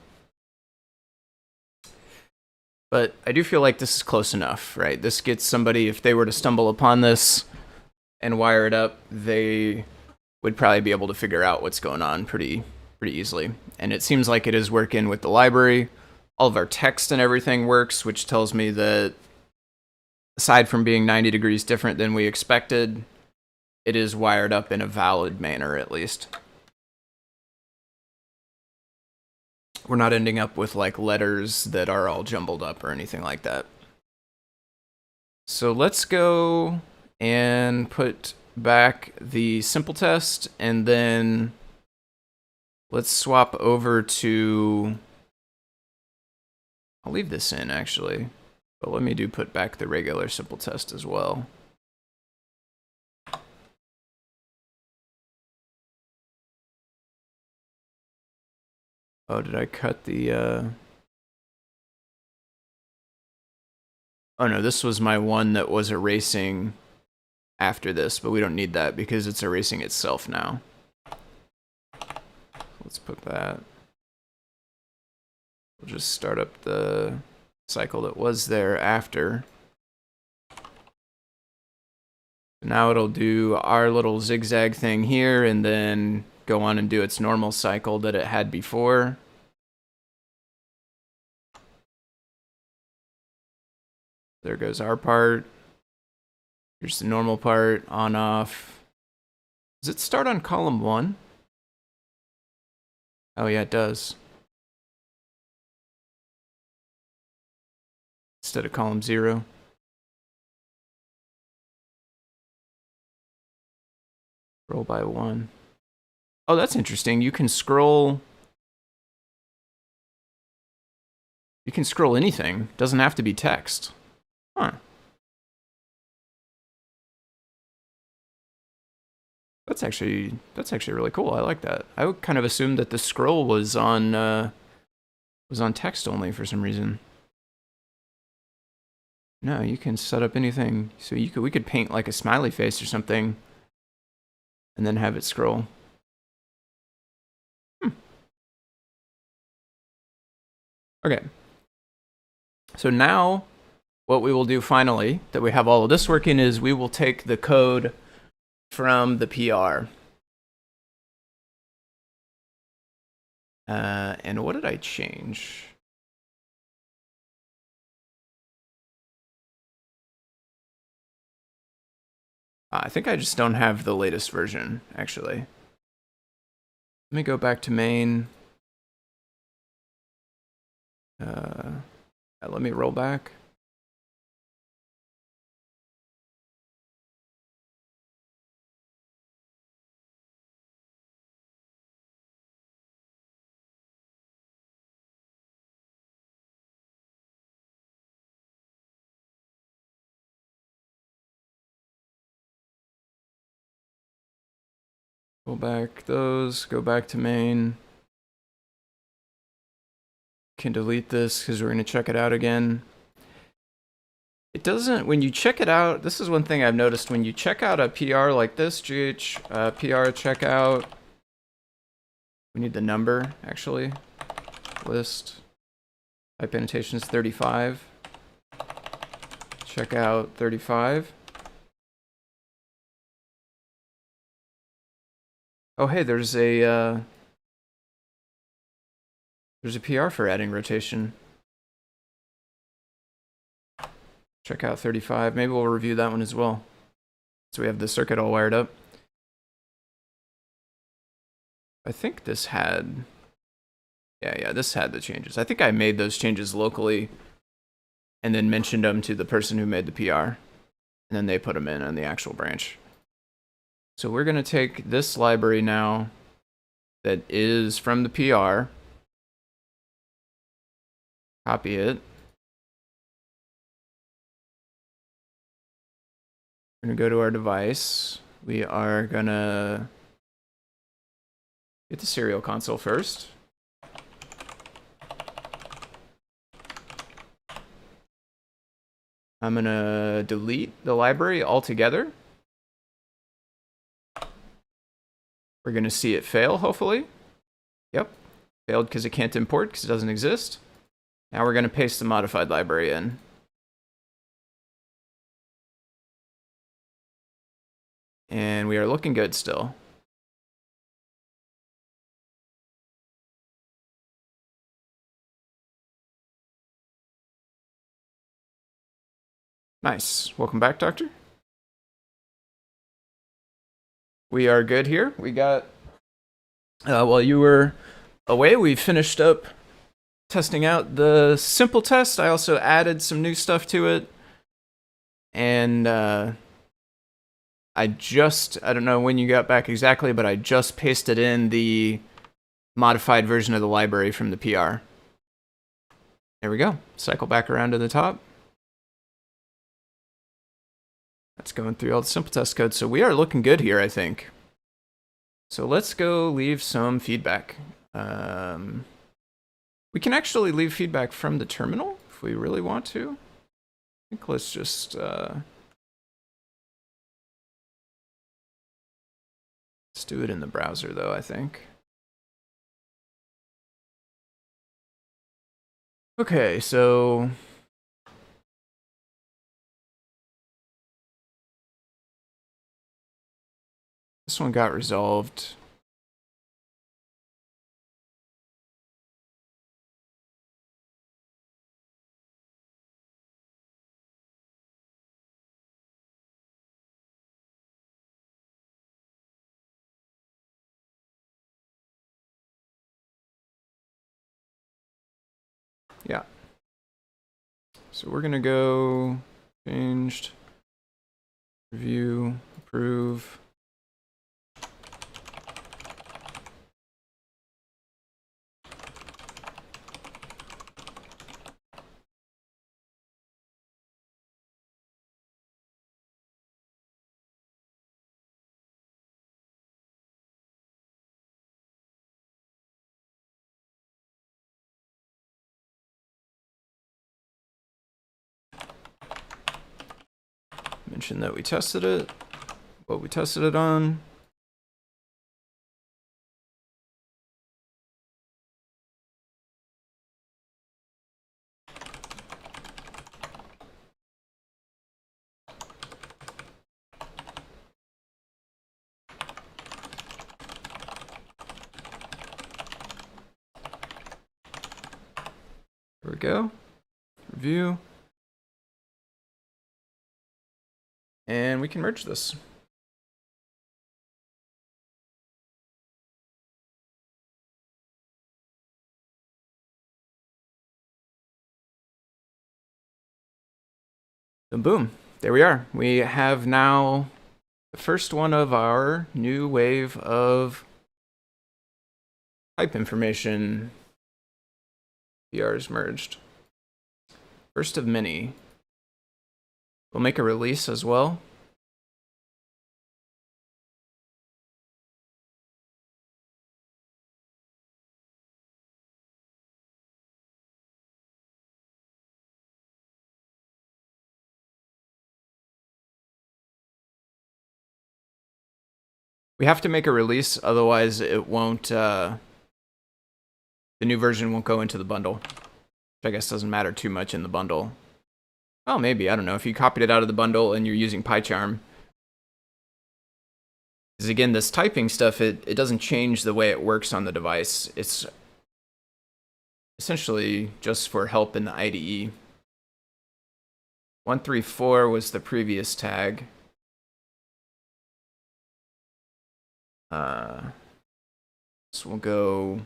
But I do feel like this is close enough, right? This gets somebody, if they were to stumble upon this and wire it up, they would probably be able to figure out what's going on pretty easily. And it seems like it is working with the library. All of our text and everything works, which tells me that aside from being 90 degrees different than we expected, it is wired up in a valid manner at least. We're not ending up with like letters that are all jumbled up or anything like that. So let's go and put back the simple test, and then let's swap over to... I'll leave this in actually, but let me put back the regular simple test as well. Oh, did I cut the... Oh no, this was my one that was erasing after this, but we don't need that because it's erasing itself now. Let's put that. We'll just start up the cycle that was there after. Now it'll do our little zigzag thing here and then go on and do its normal cycle that it had before. There goes our part. Here's the normal part, on, off. Does it start on column 1? Oh yeah, it does. Instead of column 0. Roll by 1. Oh, that's interesting. You can scroll... You can scroll anything. Doesn't have to be text. Huh. That's actually really cool. I like that. I would kind of assume that the scroll was on text only for some reason. No, you can set up anything. So we could paint like a smiley face or something, and then have it scroll. Okay. So now, what we will do finally, that we have all of this working, is we will take the code from the PR. And what did I change? I think I just don't have the latest version, actually. Let me go back to main. Let me roll back. Pull back those, go back to main. Can delete this because we're going to check it out again. It doesn't, when you check it out, this is one thing I've noticed, when you check out a PR like this, GH PR checkout, we need the number actually, list, type annotations 35, checkout 35. Oh hey, there's a PR for adding rotation. Checkout 35. Maybe we'll review that one as well. So we have the circuit all wired up. I think this had... Yeah, this had the changes. I think I made those changes locally and then mentioned them to the person who made the PR. And then they put them in on the actual branch. So we're going to take this library now that is from the PR. Copy it. We're going to go to our device. We are going to get the serial console first. I'm going to delete the library altogether. We're going to see it fail, hopefully. Yep, failed because it can't import because it doesn't exist. Now we're going to paste the modified library in. And we are looking good still. Nice. Welcome back, Doctor. We are good here. We got, while you were away, we finished up testing out the simple test. I also added some new stuff to it. And I don't know when you got back exactly, but I just pasted in the modified version of the library from the PR. There we go. Cycle back around to the top. That's going through all the simple test code. So we are looking good here, I think. So let's go leave some feedback. We can actually leave feedback from the terminal if we really want to. I think let's just... let's do it in the browser, though, I think. Okay, so... this one got resolved. Yeah. So we're gonna go changed, review, approve. Mention that we tested it, what we tested it on. There we go. Review. And we can merge this. And boom, there we are. We have now the first one of our new wave of type information PRs merged. First of many. We'll make a release as well. We have to make a release, otherwise it won't, the new version won't go into the bundle. Which I guess doesn't matter too much in the bundle. Well, maybe, I don't know. If you copied it out of the bundle and you're using PyCharm. Because again, this typing stuff, it doesn't change the way it works on the device. It's essentially just for help in the IDE. 134 was the previous tag. So we'll go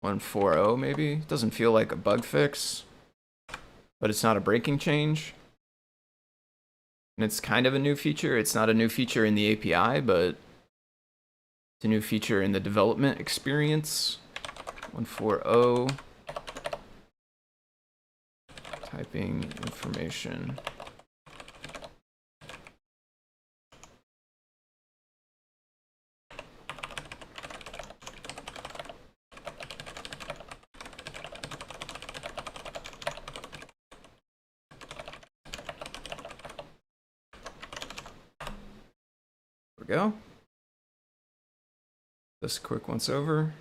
140 maybe. It doesn't feel like a bug fix, but it's not a breaking change. And it's kind of a new feature. It's not a new feature in the API, but it's a new feature in the development experience. 140. Typing information. There we go. Just quick once over.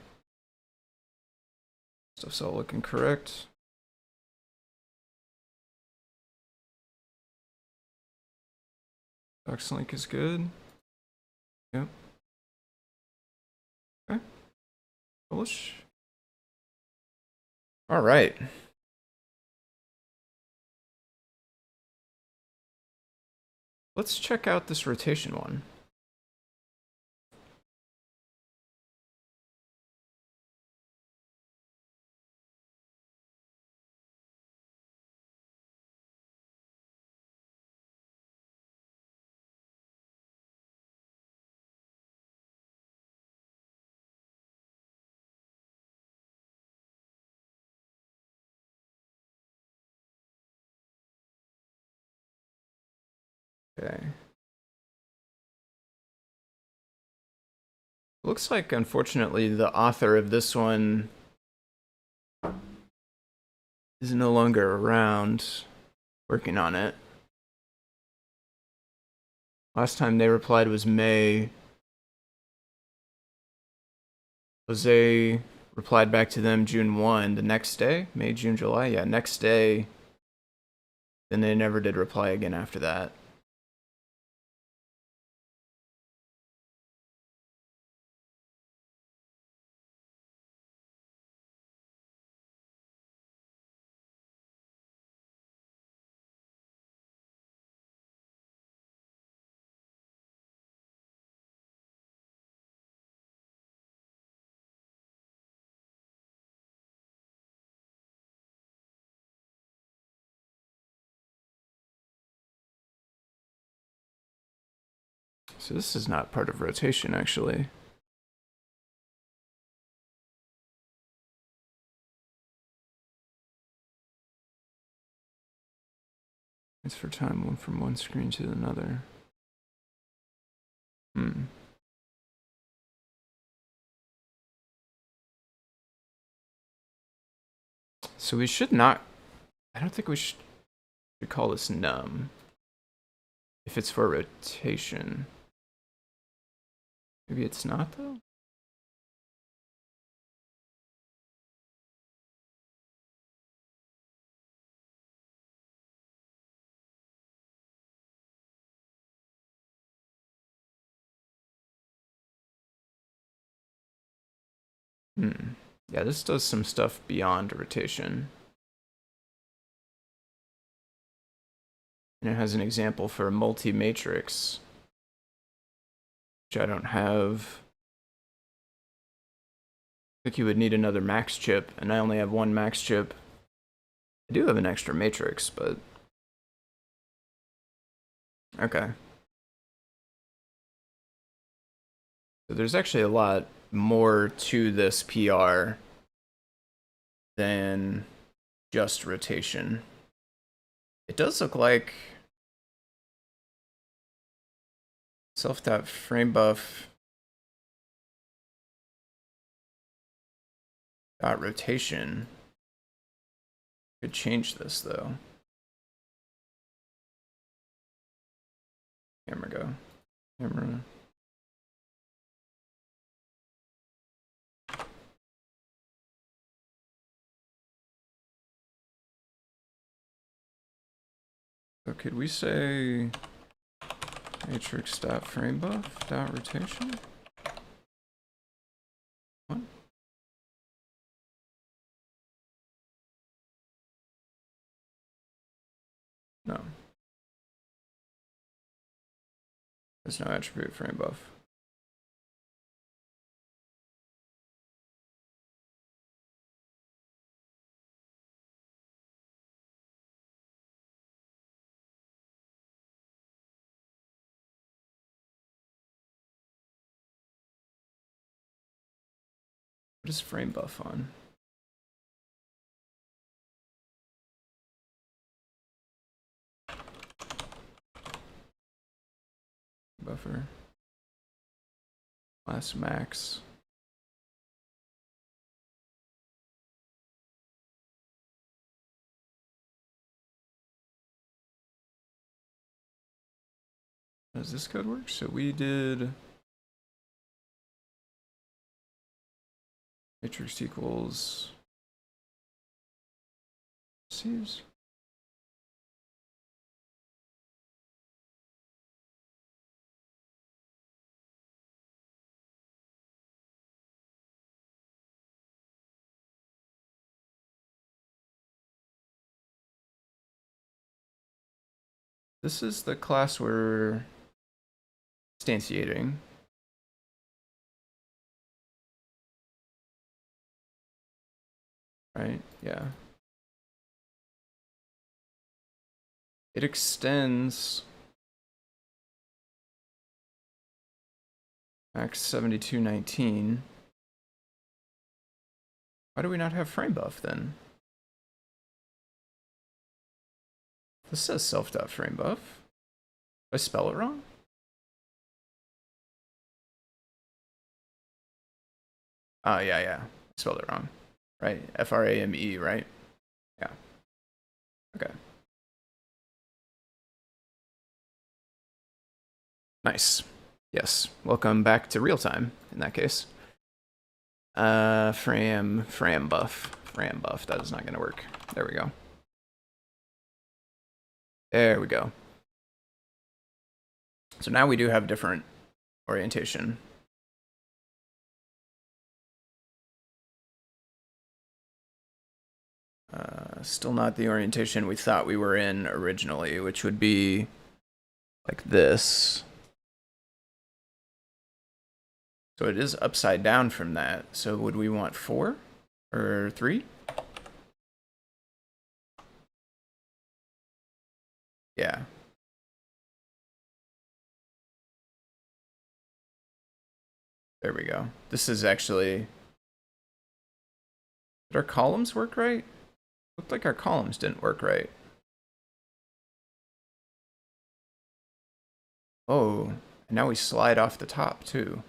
Stuff's all looking correct. Docs-link is good. Yep. Okay. Publish. All right. Let's check out this rotation one. Okay. Looks like, unfortunately, the author of this one is no longer around working on it. Last time they replied was May. Jose replied back to them June 1. The next day? May, June, July? Yeah, next day. Then they never did reply again after that. So this is not part of rotation, actually. Transfer time one from one screen to another. So we should not... I don't think we should call this num. If it's for rotation. Maybe it's not, though? Yeah, this does some stuff beyond rotation. And it has an example for a multi-matrix, which I don't have. I think you would need another max chip, and I only have one max chip. I do have an extra matrix, but... Okay. So there's actually a lot more to this PR than just rotation. It does look like self.framebuff dot rotation could change this, though. Camera go. Camera. So could we say matrix.framebuff.rotation? What? No. There's no attribute frame buff. What is frame buff on? Buffer. Class max. How does this code work? So we did matrix equals C's. This is the class we're instantiating. Right? Yeah. It extends max 7219. Why do we not have frame buff then? This says self.framebuff. Did I spell it wrong? Oh, yeah. I spelled it wrong. Right? F-R-A-M-E, right? Yeah. Okay. Nice. Yes. Welcome back to real time in that case. Frame buff. Frame buff. That is not going to work. There we go. There we go. So now we do have different orientation. Still not the orientation we thought we were in originally, which would be like this. So it is upside down from that. So would we want 4 or 3? Yeah. There we go. This is actually... Did our columns work right? Looked like our columns didn't work right. Oh, and now we slide off the top too.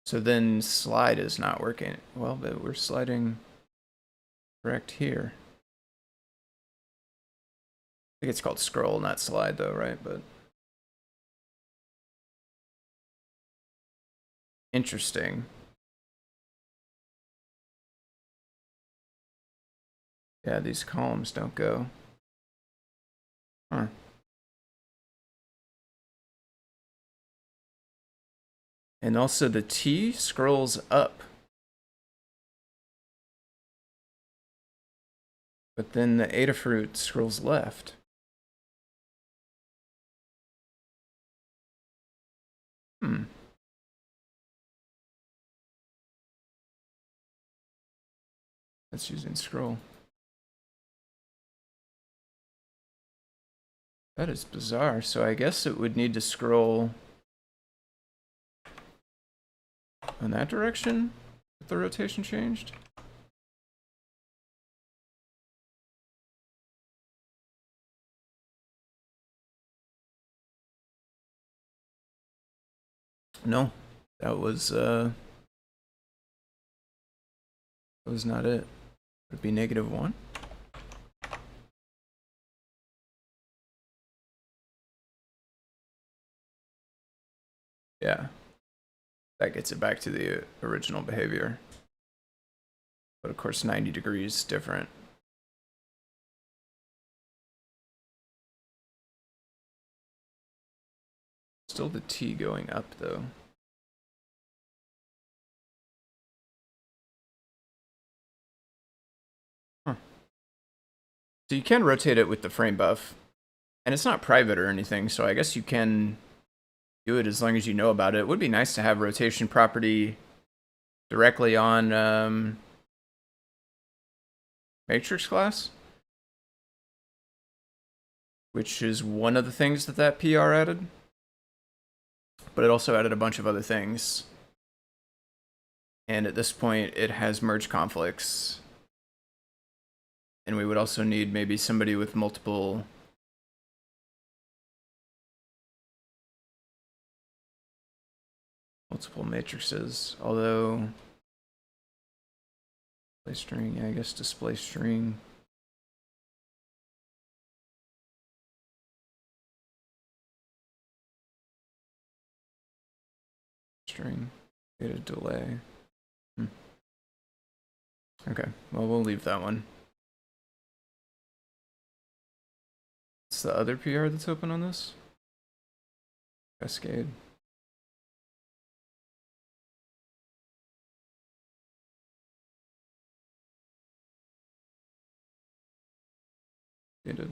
So then slide is not working. Well, but we're sliding correct here. I think it's called scroll, not slide though, right? But interesting. Yeah, these columns don't go. Huh. And also the T scrolls up. But then the Adafruit scrolls left. That's using scroll. That is bizarre. So I guess it would need to scroll in that direction if the rotation changed. No, that was not it. Would it be -1? Yeah. That gets it back to the original behavior. But of course 90 degrees different. Still the T going up though. Huh. So you can rotate it with the frame buff. And it's not private or anything, so I guess you can do it as long as you know about it. It would be nice to have rotation property directly on matrix class, which is one of the things that PR added. But it also added a bunch of other things. And at this point, it has merge conflicts. And we would also need maybe somebody with multiple matrices, although display string, yeah, I guess display string. String, data delay. Okay, well, we'll leave that one. What's the other PR that's open on this? Cascade. Dated.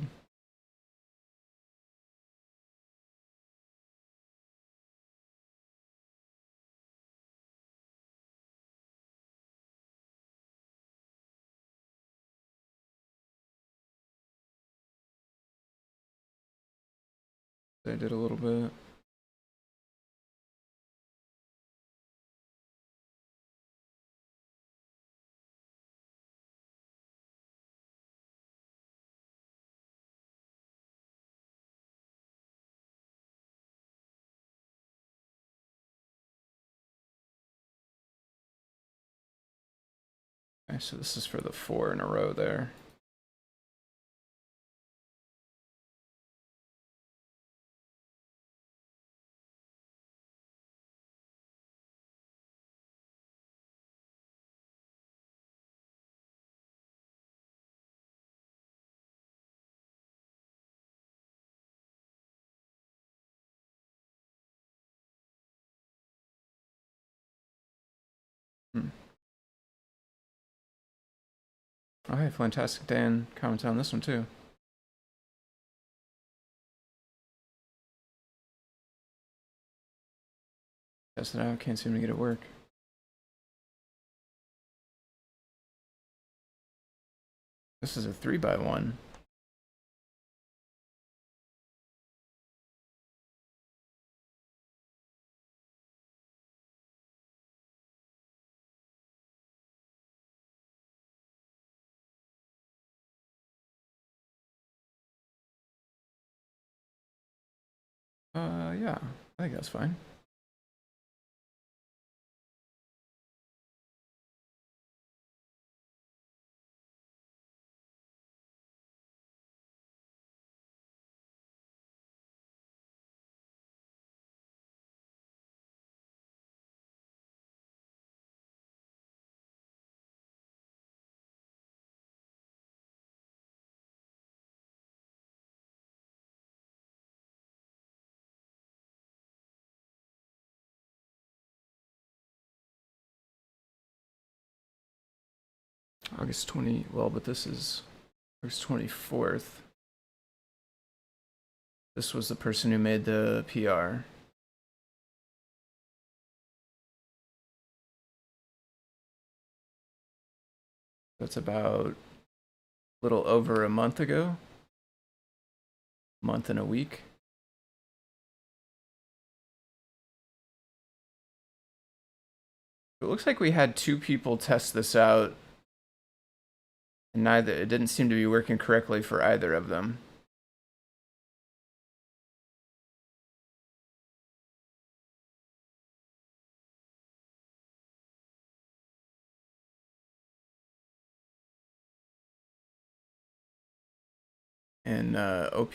I did a little bit. Okay, so this is for the 4 in a row there. Oh, hey, Fantastic Dan commented on this one too. Test it out, can't seem to get it work. This is a 3x1. Yeah, I think that's fine. August 20, well, but this is August 24th. This was the person who made the PR. That's about a little over a month ago. Month and a week. It looks like we had 2 people test this out, and it didn't seem to be working correctly for either of them. And OP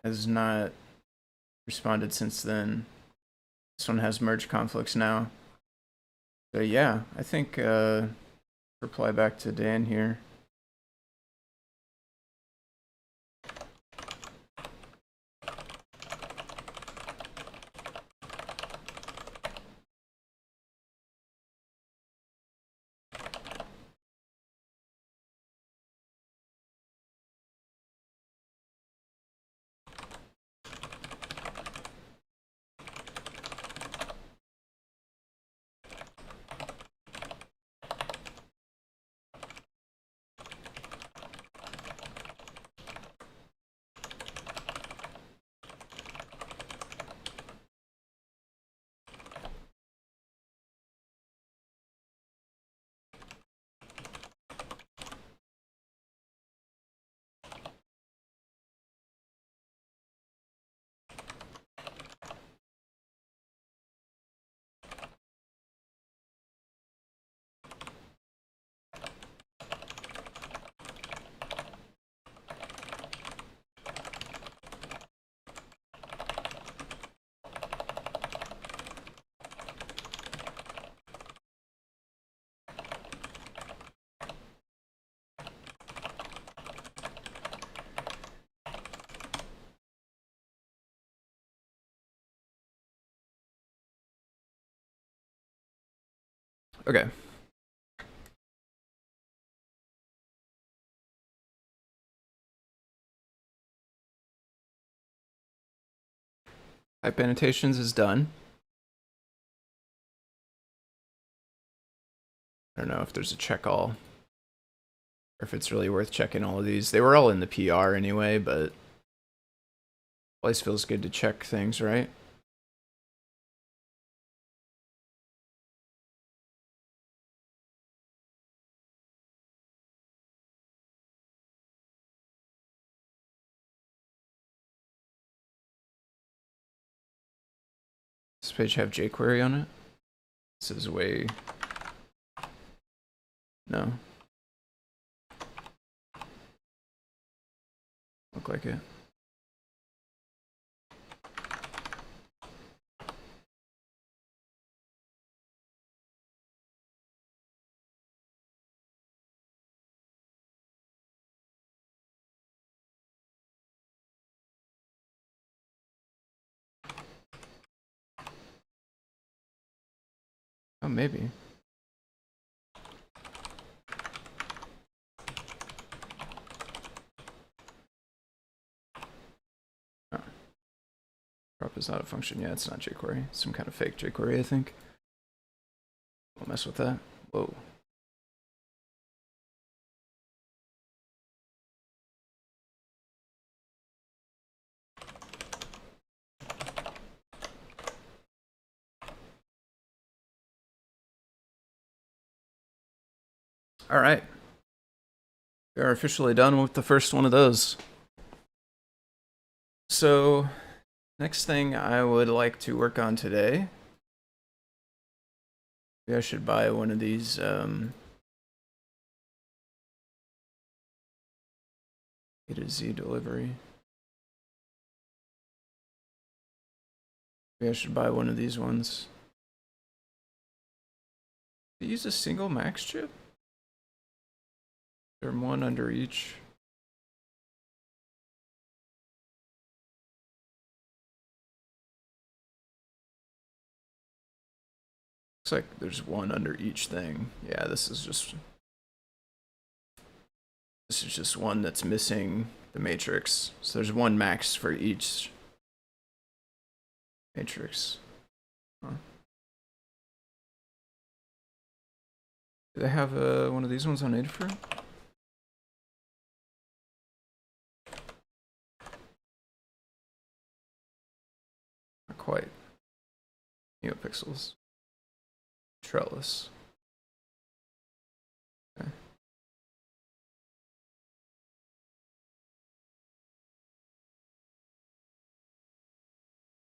has not responded since then. This one has merge conflicts now. So yeah, I think reply back to Dan here. Okay. Type annotations is done. I don't know if there's a check all, or if it's really worth checking all of these. They were all in the PR anyway, but always feels good to check things, right? Does this page have jQuery on it? This is way... No. Look like it. Oh, maybe. Oh. Prop is not a function. Yeah, it's not jQuery. It's some kind of fake jQuery, I think. Don't mess with that. Whoa. All right. We are officially done with the first one of those. So, next thing I would like to work on today, maybe I should buy one of these A to Z delivery. Maybe I should buy one of these ones. Do you use a single max chip? There's one under each. Looks like there's one under each thing. Yeah, this is just one that's missing the matrix. So there's one max for each matrix. Huh. Do they have one of these ones on Adafruit? Not quite. Neopixels. Trellis. Okay.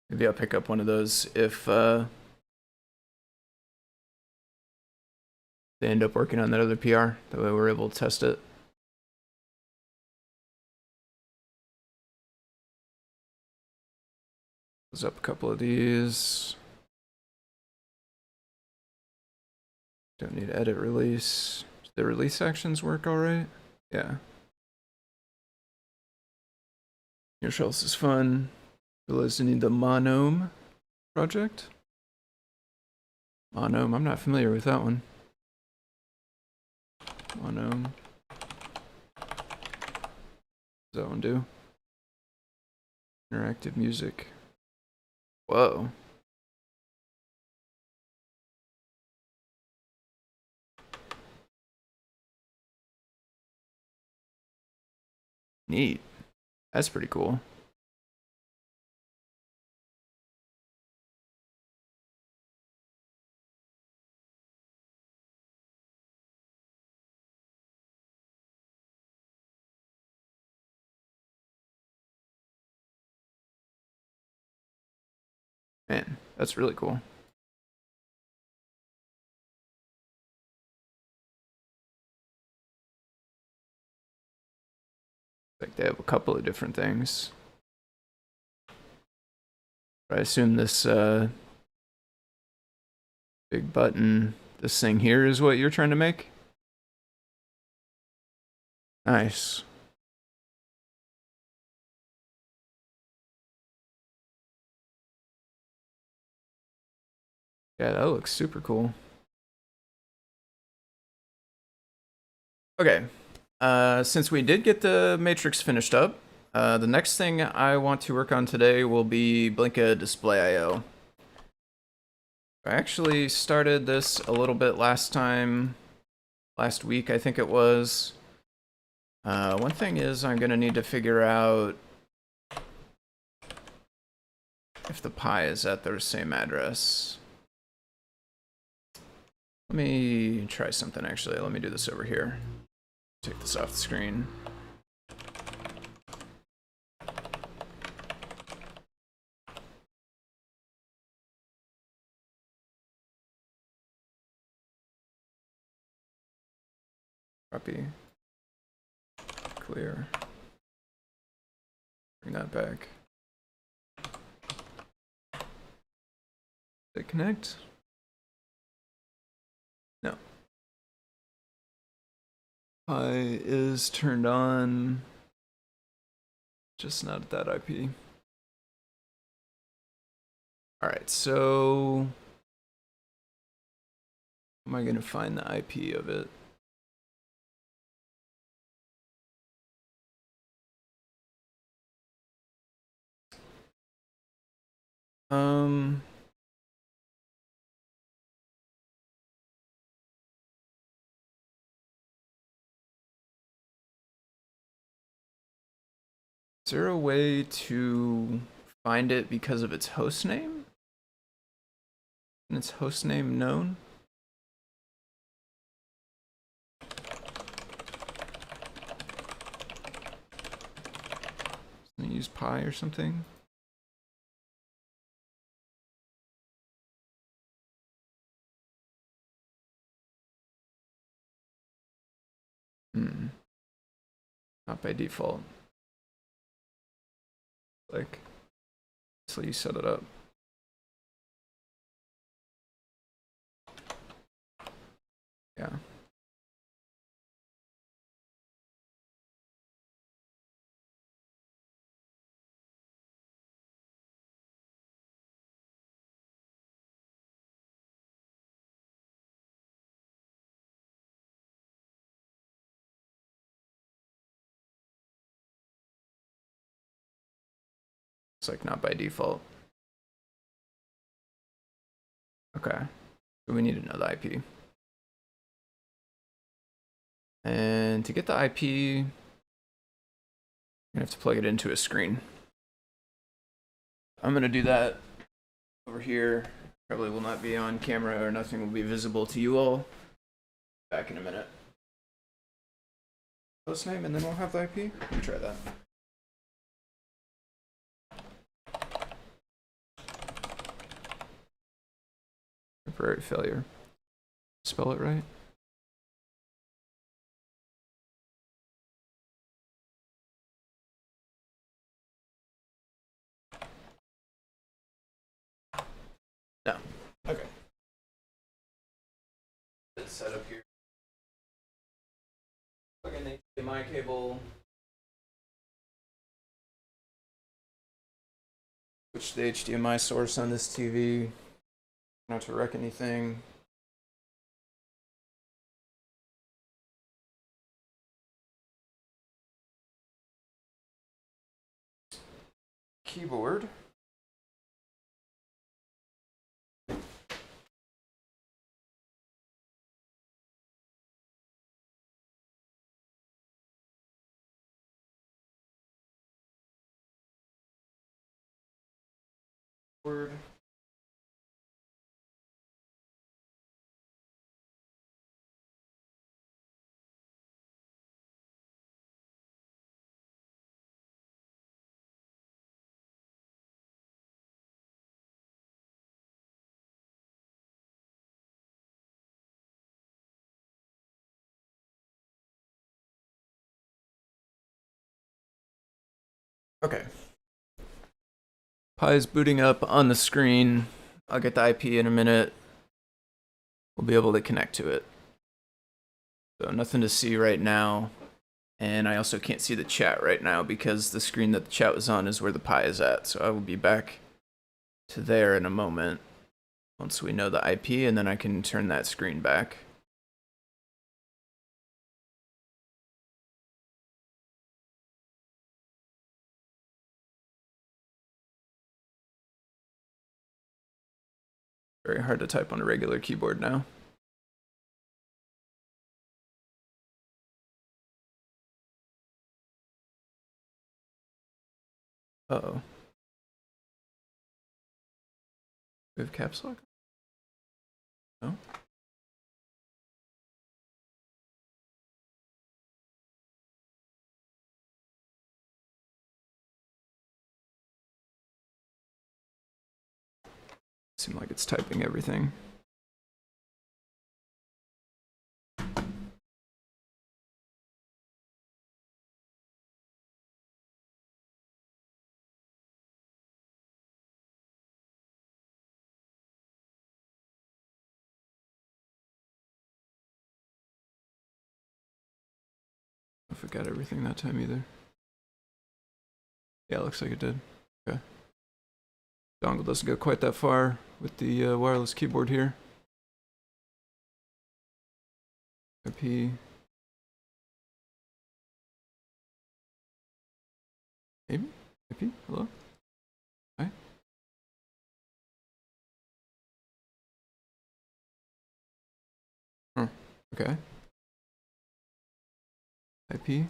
Maybe I'll pick up one of those if they end up working on that other PR. That way we're able to test it. Close up a couple of these. Don't need edit release. Do the release actions work all right? Yeah. Your shells is fun. Realize I need the Monome project. Monome, I'm not familiar with that one. Monome. What does that one do? Interactive music. Whoa. Neat. That's pretty cool. Man, that's really cool. Like they have a couple of different things. But I assume this big button, this thing here is what you're trying to make? Nice. Yeah, that looks super cool. Okay, since we did get the matrix finished up, the next thing I want to work on today will be Blinka display IO. I actually started this a little bit last week I think it was. One thing is I'm gonna need to figure out if the Pi is at the same address. Let me try something actually. Let me do this over here. Take this off the screen. Copy. Clear. Bring that back. Did it connect? No. Pi is turned on. Just not at that IP. Alright, so how am I gonna find the IP of it? Is there a way to find it because of its host name? And its host name known? Can I use Pi or something? Not by default. Like, so you set it up. Yeah. It's like not by default. Okay. So we need to know the IP. And to get the IP, you're gonna have to plug it into a screen. I'm gonna do that over here. Probably will not be on camera or nothing will be visible to you all. Back in a minute. Host name and then we'll have the IP? Let me try that. Temporary failure. Spell it right? No. Okay. Let's set up here. Plug in the HDMI cable. Switch the HDMI source on this TV. Not to wreck anything. Keyboard. Word. Okay. Pi is booting up on the screen. I'll get the IP in a minute. We'll be able to connect to it. So nothing to see right now. And I also can't see the chat right now because the screen that the chat was on is where the Pi is at. So I will be back to there in a moment once we know the IP, and then I can turn that screen back. Very hard to type on a regular keyboard now. Uh-oh. We have caps lock? No? Seems like it's typing everything. I forgot everything that time either. Yeah, it looks like it did. Okay. Dongle doesn't go quite that far with the wireless keyboard here. IP. Maybe? IP? Hello? Hi? Oh, okay. IP?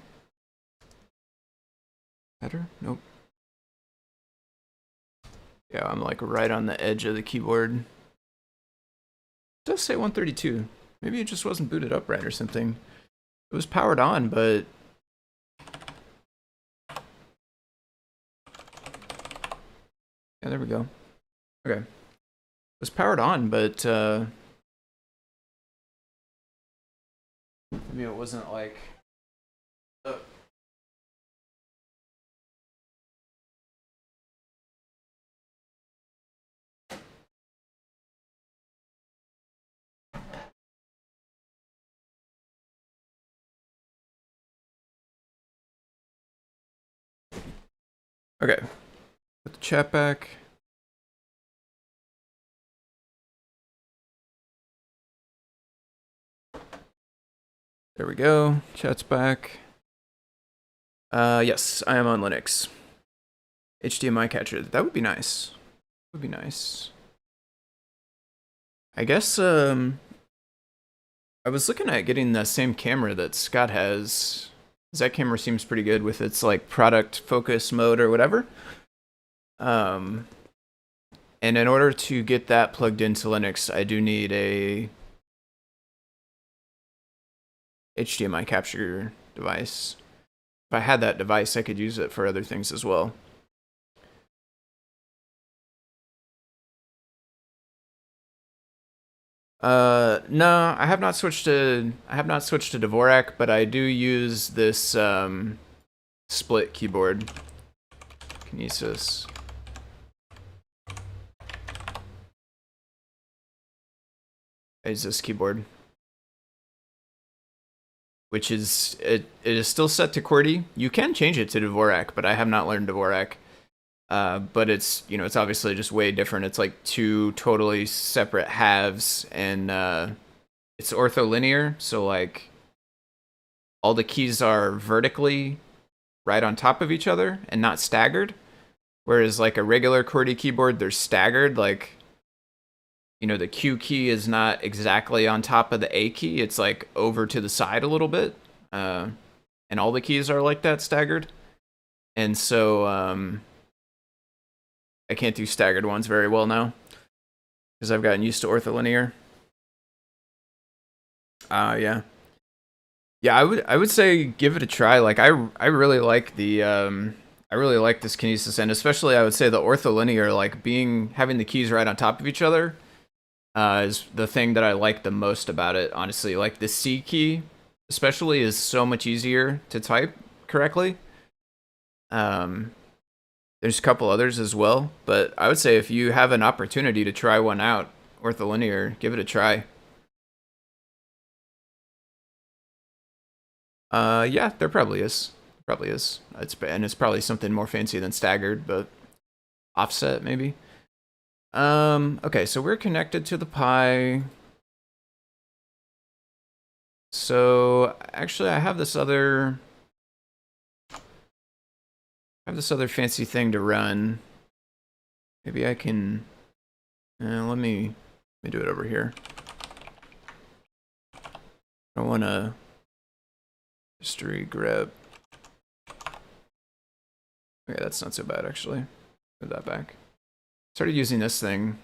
Header? Nope. Yeah, I'm like right on the edge of the keyboard. It does say 132. Maybe it just wasn't booted up right or something. It was powered on, but... Yeah, there we go. Okay. It was powered on, but maybe it wasn't like... Okay. Put the chat back. There we go. Chat's back. Yes, I am on Linux. HDMI catcher. That would be nice. Would be nice. I guess I was looking at getting the same camera that Scott has. That camera seems pretty good with its like product focus mode or whatever. And in order to get that plugged into Linux, I do need a HDMI capture device. If I had that device, I could use it for other things as well. No, I have not switched to Dvorak, but I do use this split keyboard. Kinesis. I use this keyboard, which is it is still set to QWERTY. You can change it to Dvorak, but I have not learned Dvorak. But it's, you know, it's obviously just way different. It's like two totally separate halves, and it's ortholinear, so like all the keys are vertically right on top of each other and not staggered. Whereas like a regular QWERTY keyboard, they're staggered. Like, you know, the Q key is not exactly on top of the A key. It's like over to the side a little bit. And all the keys are like that, staggered. And so I can't do staggered ones very well now because I've gotten used to ortholinear. Yeah. Yeah, I would say give it a try. Like I really like the I really like this Kinesis, and especially I would say the ortholinear, like having the keys right on top of each other, is the thing that I like the most about it. Honestly, like the C key, especially, is so much easier to type correctly. There's a couple others as well, but I would say if you have an opportunity to try one out, ortholinear, give it a try. Yeah, there probably is. Probably is. It's probably something more fancy than staggered, but offset maybe. Okay, so we're connected to the Pi. So actually, I have this other fancy thing to run. Maybe I can. Let me Let me do it over here. I want to history grep. Okay, that's not so bad actually. Put that back. Started using this thing.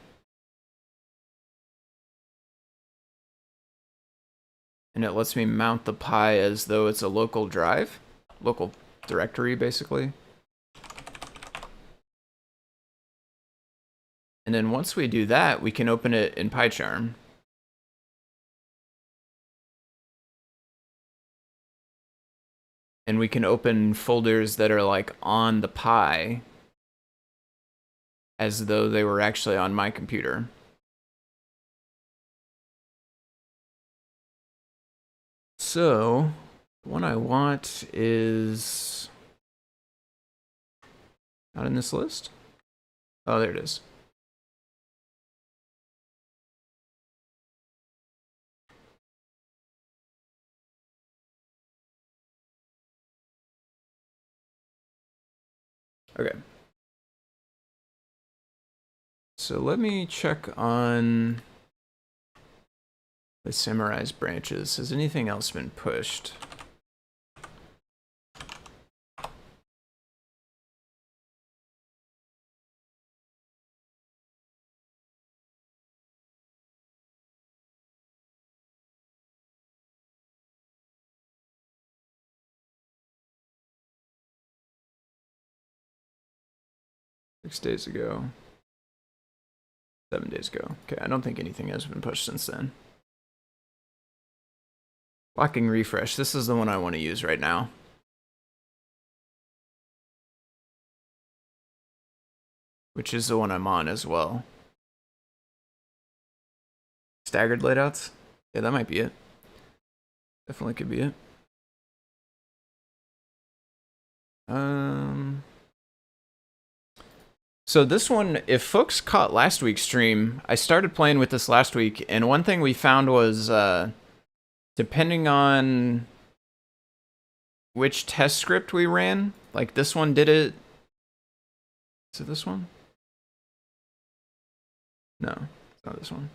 And it lets me mount the Pi as though it's a local drive, local directory basically. And then once we do that, we can open it in PyCharm. And we can open folders that are like on the Pi as though they were actually on my computer. So, the one I want is not in this list. Oh, there it is. Okay. So let me check on the Samurai's branches. Has anything else been pushed? Six days ago. 7 days ago. Okay, I don't think anything has been pushed since then. Locking refresh. This is the one I want to use right now. Which is the one I'm on as well. Staggered layout? Yeah, that might be it. Definitely could be it. So this one, if folks caught last week's stream, I started playing with this last week, and one thing we found was, depending on which test script we ran, like this one did it. Is it this one? No, it's not this one.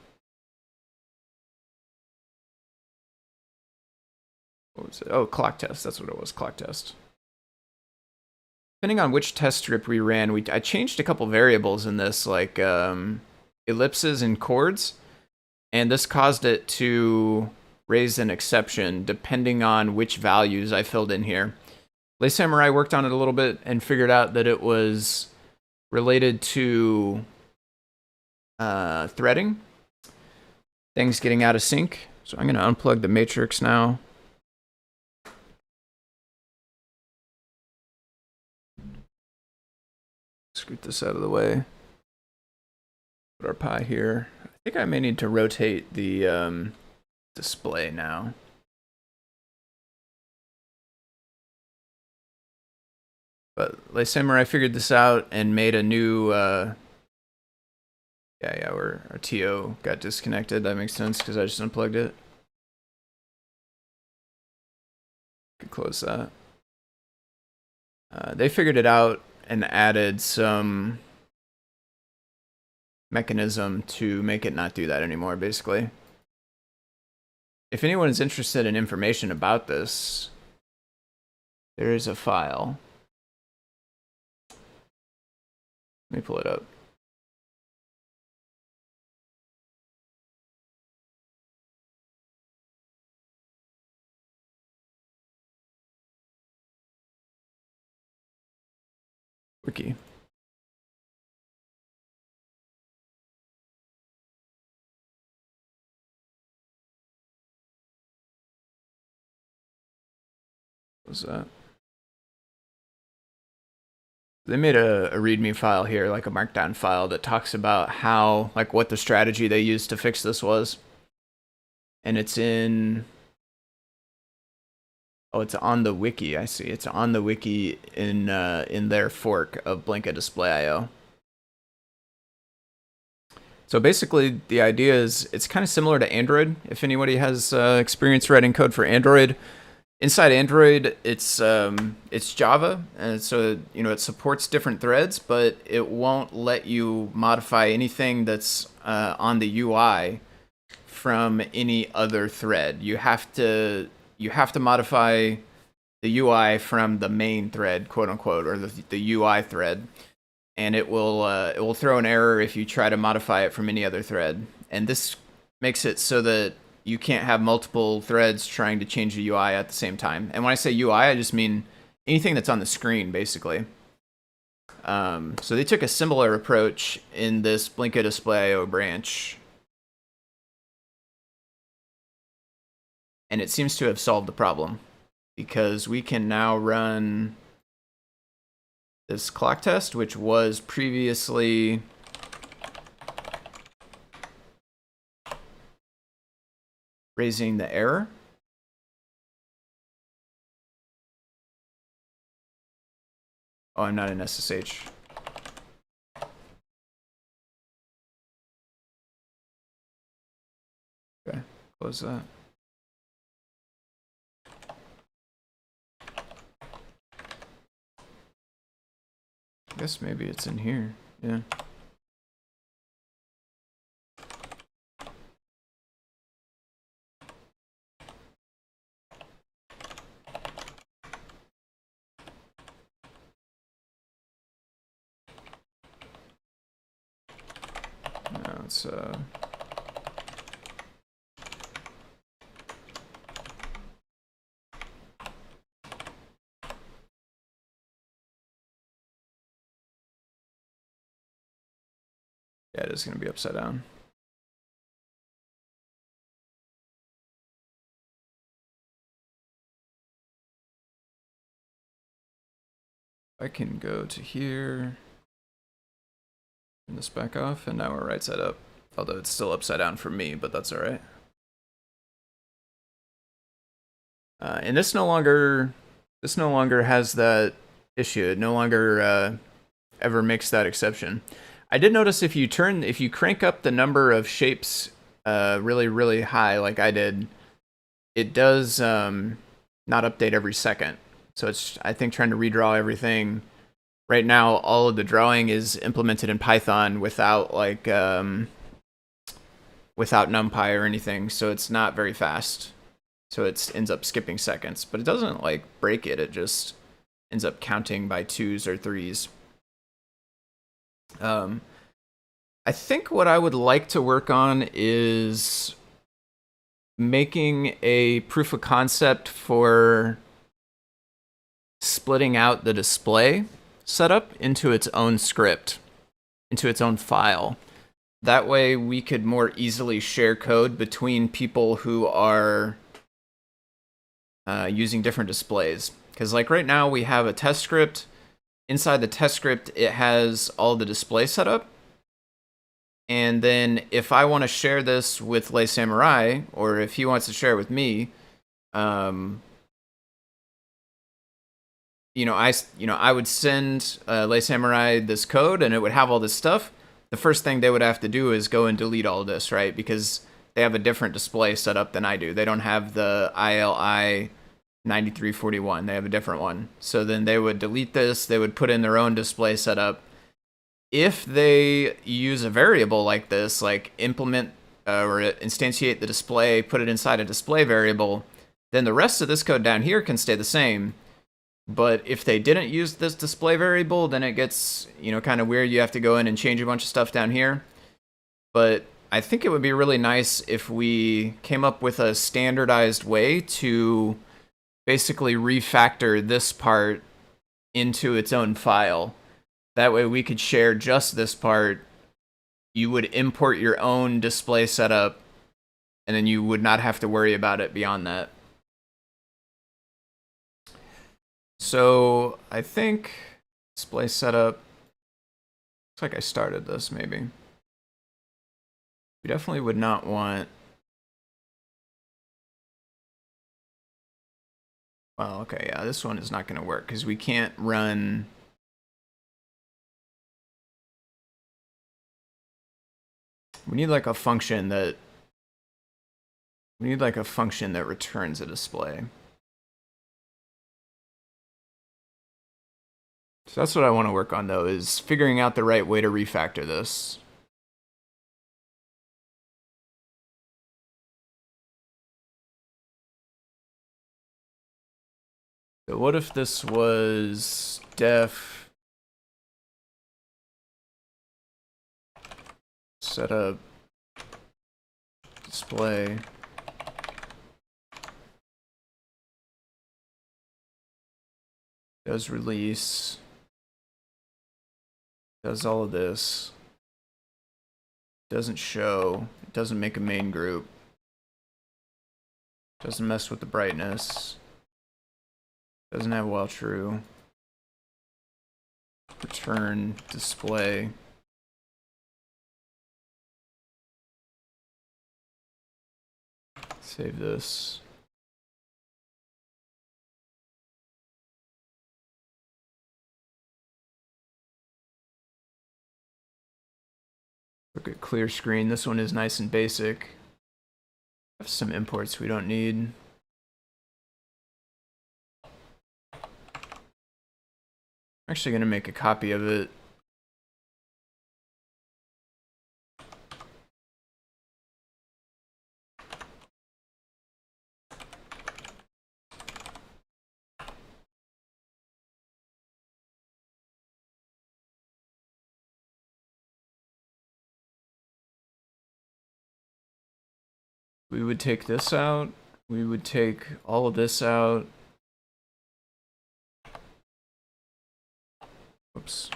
What was it? Oh, clock test. That's what it was, clock test. Depending on which test script we ran, I changed a couple variables in this, like ellipses and chords, and this caused it to raise an exception depending on which values I filled in here. Lay Samurai worked on it a little bit and figured out that it was related to threading, things getting out of sync. So I'm going to unplug the matrix now. Scoot this out of the way. Put our Pi here. I think I may need to rotate the display now. But Lay Samurai figured this out and made a new where our TO got disconnected. That makes sense because I just unplugged it. Could close that. They figured it out and added some mechanism to make it not do that anymore, basically. If anyone is interested in information about this, there is a file. Let me pull it up. Wiki. What was that? They made a README file here, like a markdown file that talks about how, like what the strategy they used to fix this was. And it's in, oh, it's on the wiki, I see. It's on the wiki in their fork of Blinka Display.io. So basically, the idea is it's kind of similar to Android. If anybody has experience writing code for Android, Inside Android, it's Java, and so it supports different threads, but it won't let you modify anything that's on the UI from any other thread. You have to modify the UI from the main thread, quote unquote, or the UI thread, and it will throw an error if you try to modify it from any other thread. And this makes it so that you can't have multiple threads trying to change the UI at the same time. And when I say UI, I just mean anything that's on the screen, basically. So they took a similar approach in this Blinka Display.io branch, and it seems to have solved the problem, because we can now run this clock test, which was previously raising the error. Oh, I'm not in SSH. Okay, close that. I guess maybe it's in here. Yeah. No, it's yeah, it is going to be upside down. I can go to here, turn this back off, and now we're right side up. Although it's still upside down for me, but that's all right. And this no longer has that issue. It no longer ever makes that exception. I did notice if you crank up the number of shapes really, really high, like I did, it does not update every second. So it's, I think, trying to redraw everything. Right now, all of the drawing is implemented in Python without without NumPy or anything, so it's not very fast. So it ends up skipping seconds, but it doesn't like break it. It just ends up counting by 2s or 3s. I think what I would like to work on is making a proof of concept for splitting out the display setup into its own script, into its own file. That way we could more easily share code between people who are using different displays. Because like right now we have a test script. Inside the test script, it has all the display set up. And then if I want to share this with Lay Samurai, or if he wants to share it with me, I would send Lay Samurai this code, and it would have all this stuff. The first thing they would have to do is go and delete all this, right? Because they have a different display set up than I do. They don't have the ILI 9341. They have a different one. So then they would delete this. They would put in their own display setup. If they use a variable like this, like implement or instantiate the display, put it inside a display variable, then the rest of this code down here can stay the same. But if they didn't use this display variable, then it gets, kind of weird. You have to go in and change a bunch of stuff down here. But I think it would be really nice if we came up with a standardized way to basically refactor this part into its own file. That way we could share just this part. You would import your own display setup, and then you would not have to worry about it beyond that. So I think display setup, looks like I started this maybe. We definitely would not want, well, okay, yeah, this one is not going to work because we can't run. We need like a function that returns a display. So that's what I want to work on, though, is figuring out the right way to refactor this. So what if this was def setup display does release, does all of this, doesn't show, it doesn't make a main group, doesn't mess with the brightness, doesn't have while true, return display. Save this. Look at clear screen. This one is nice and basic. Have some imports we don't need. I'm actually going to make a copy of it. We would take this out. We would take all of this out. Oops.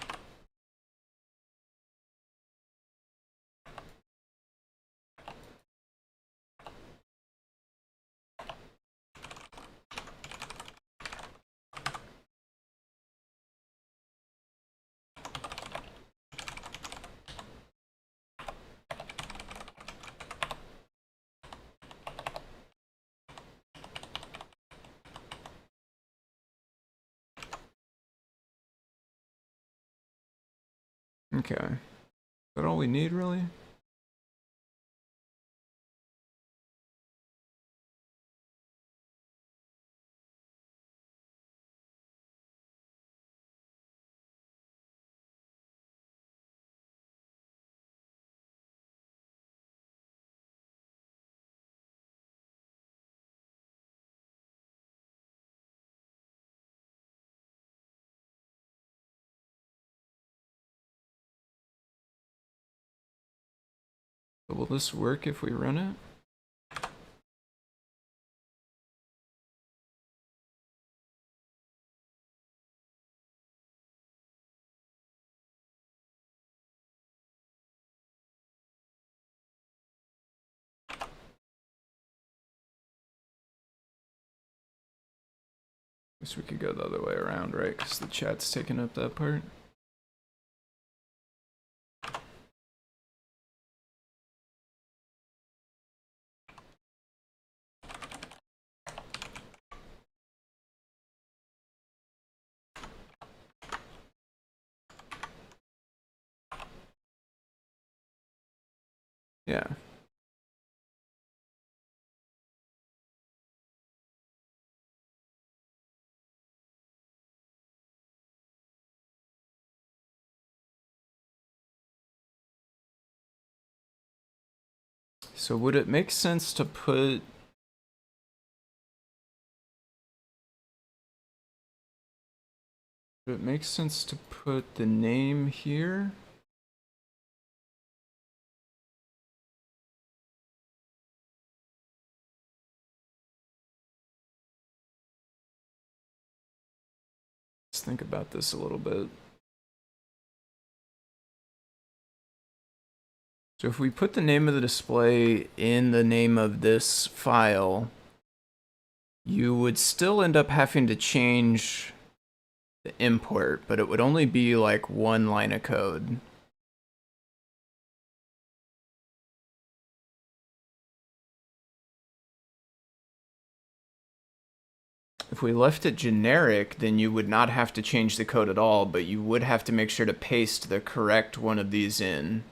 Okay. Is that all we need, really? Will this work if we run it? Guess we could go the other way around, right? Because the chat's taking up that part. Yeah. So would it make sense to put... Would it make sense to put the name here? Let's think about this a little bit. So if we put the name of the display in the name of this file, you would still end up having to change the import, but it would only be like one line of code. If we left it generic, then you would not have to change the code at all, but you would have to make sure to paste the correct one of these in.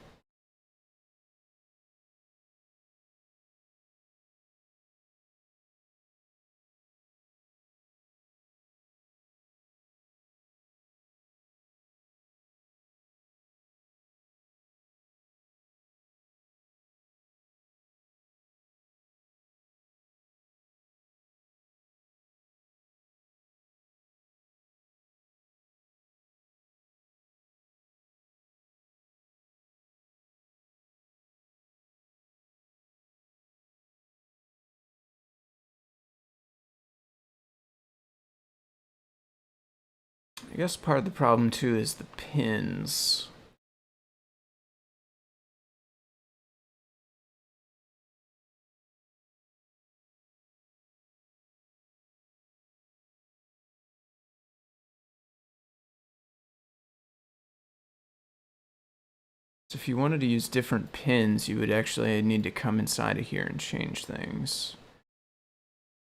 I guess part of the problem too is the pins. So if you wanted to use different pins, you would actually need to come inside of here and change things.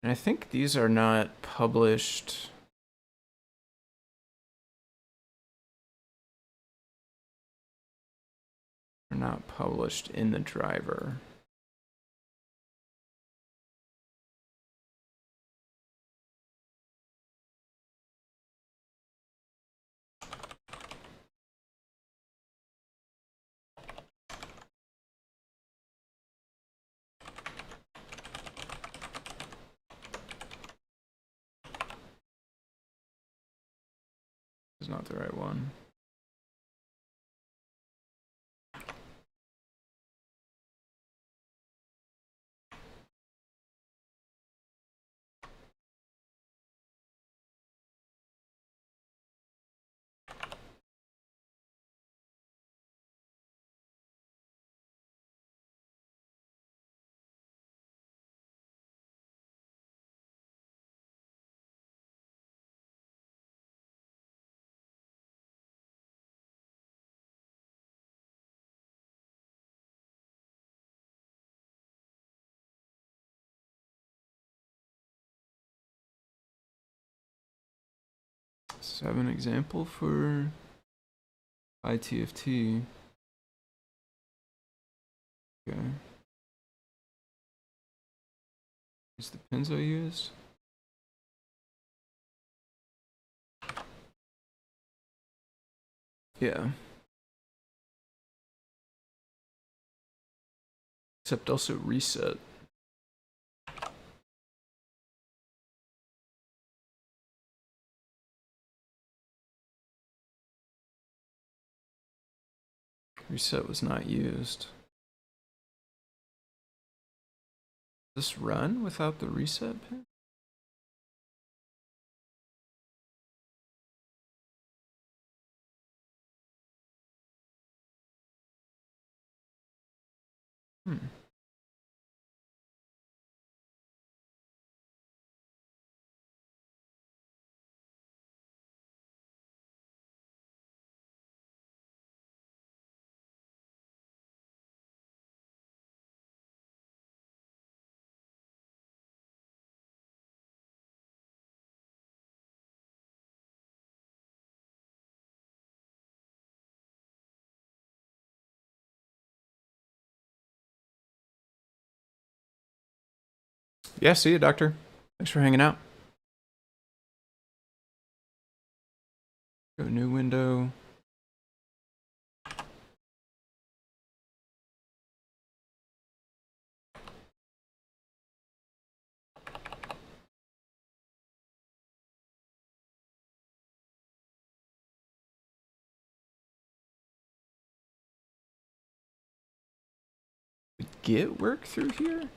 And I think these are not published. They're not published in the driver. This is not the right one. So I have an example for ITFT. Okay. Here's the pins I used. Yeah. Except also reset. Reset was not used. Does this run without the reset pin? Yeah, see you, Doctor. Thanks for hanging out. Go new window. Would Git work through here?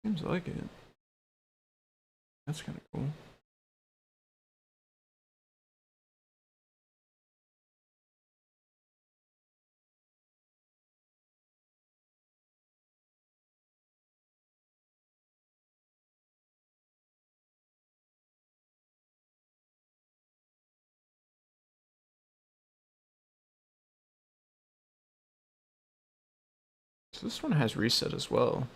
Seems like it. That's kind of cool. So this one has reset as well.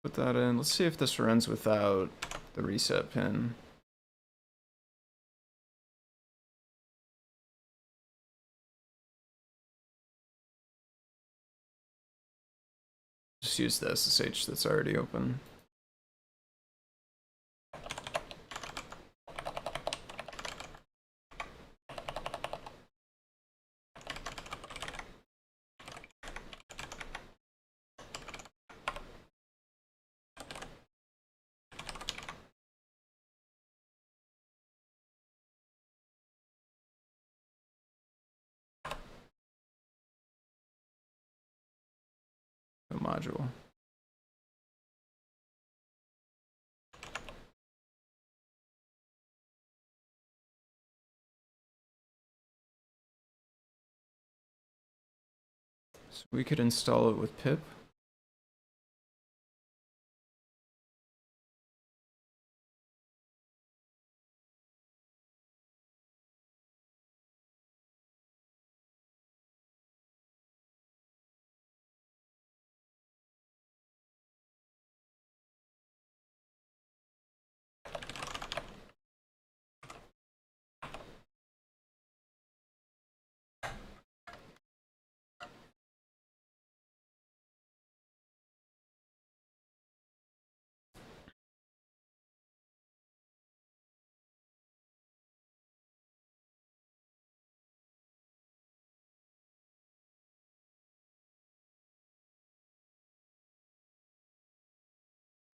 Put that in. Let's see if this runs without the reset pin. Just use the SSH that's already open. module. So we could install it with pip.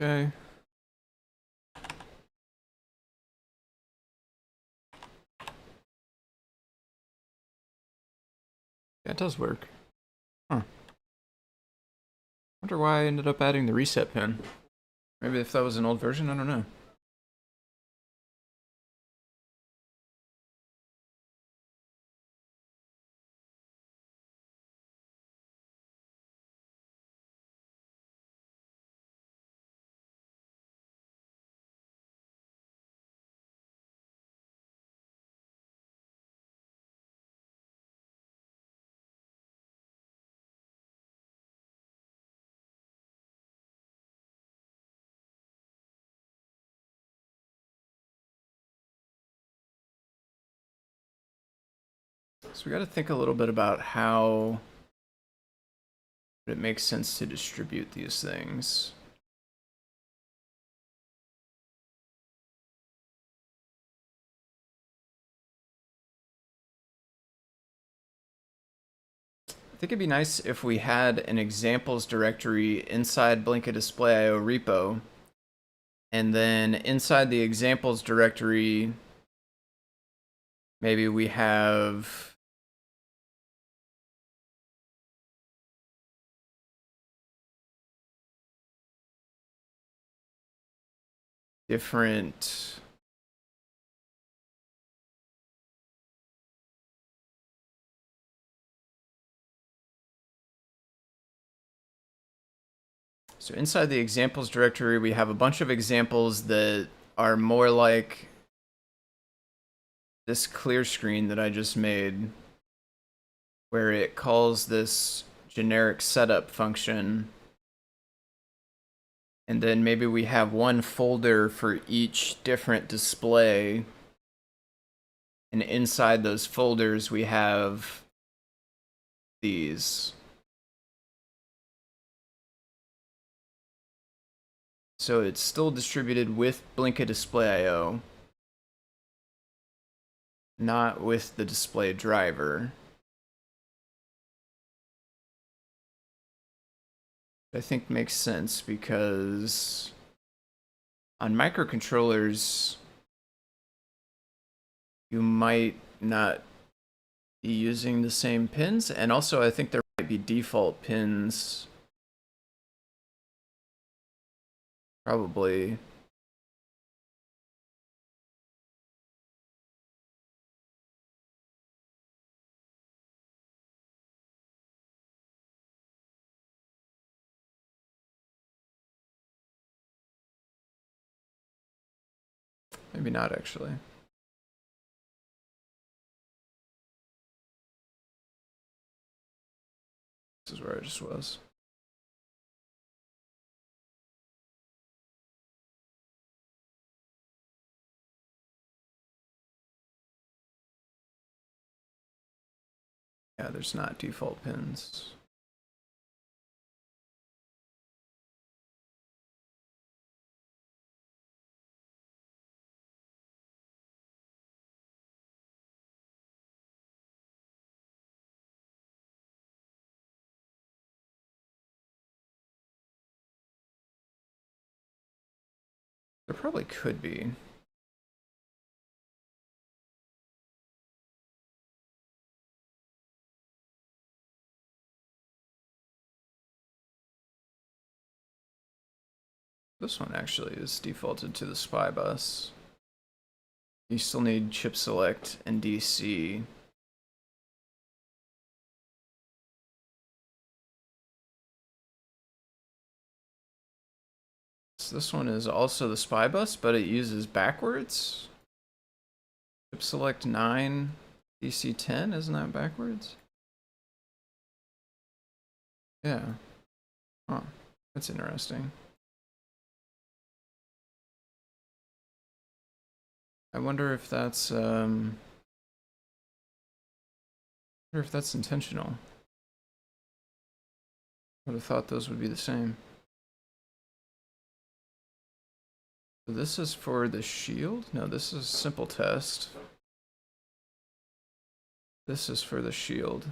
Okay. Yeah, it does work. Huh. Wonder why I ended up adding the reset pin. Maybe if that was an old version, I don't know. So we got to think a little bit about how it makes sense to distribute these things. I think it'd be nice if we had an examples directory inside Blinka Display.io repo, and then inside the examples directory, maybe we have different So inside the examples directory, we have a bunch of examples that are more like this clear screen that I just made, where it calls this generic setup function. And then maybe we have one folder for each different display. And inside those folders, we have these. So it's still distributed with Blinka Display.io, not with the display driver. I think makes sense because on microcontrollers, you might not be using the same pins, and also I think there might be default pins. Probably. Maybe not, actually. This is where I just was. Yeah, there's not default pins. There probably could be. This one actually is defaulted to the SPI bus. You still need chip select and DC. So this one is also the SPI bus, but it uses backwards. Chip select 9, DC 10, isn't that backwards? Yeah. Oh, that's interesting. I wonder if that's intentional. I would have thought those would be the same. So this is for the shield? No, this is simple test. This is for the shield.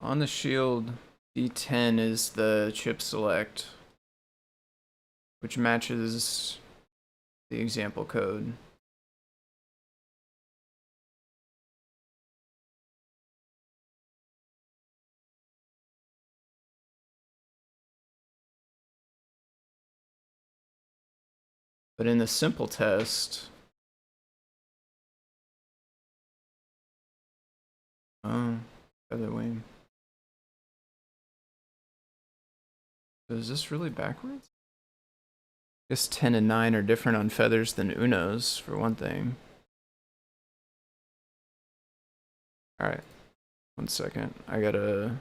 On the shield, D10 is the chip select, which matches the example code. But in the simple test, oh, other way. So is this really backwards? I guess 10 and 9 are different on feathers than Unos, for one thing. Alright, 1 second. I'm gonna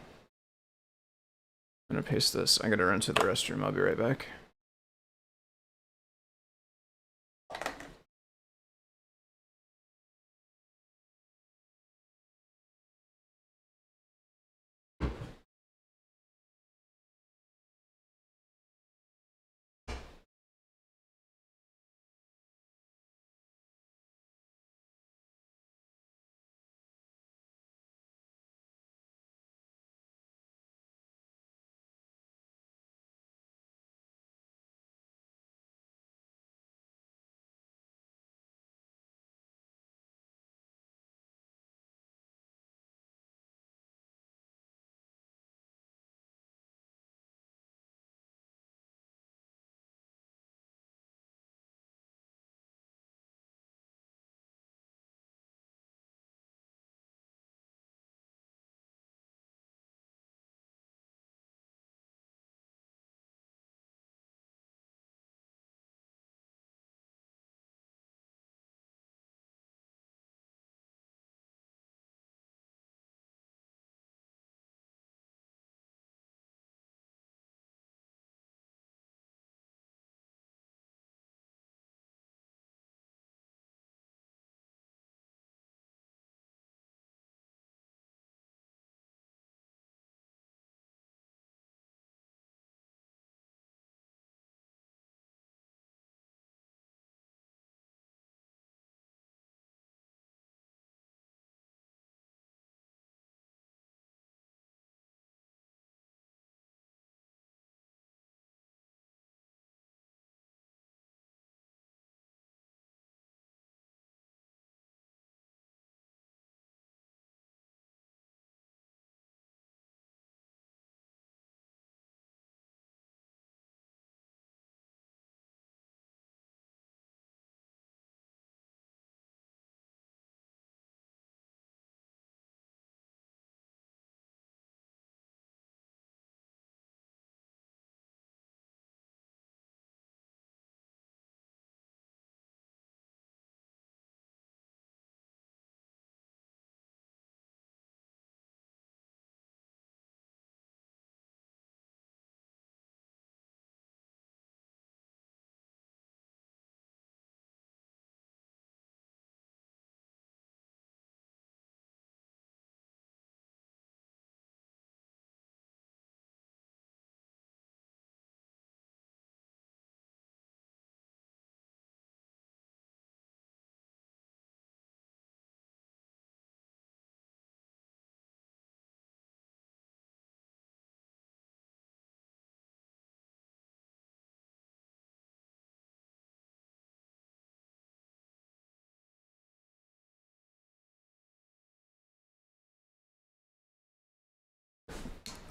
paste this. I gotta run to the restroom. I'll be right back.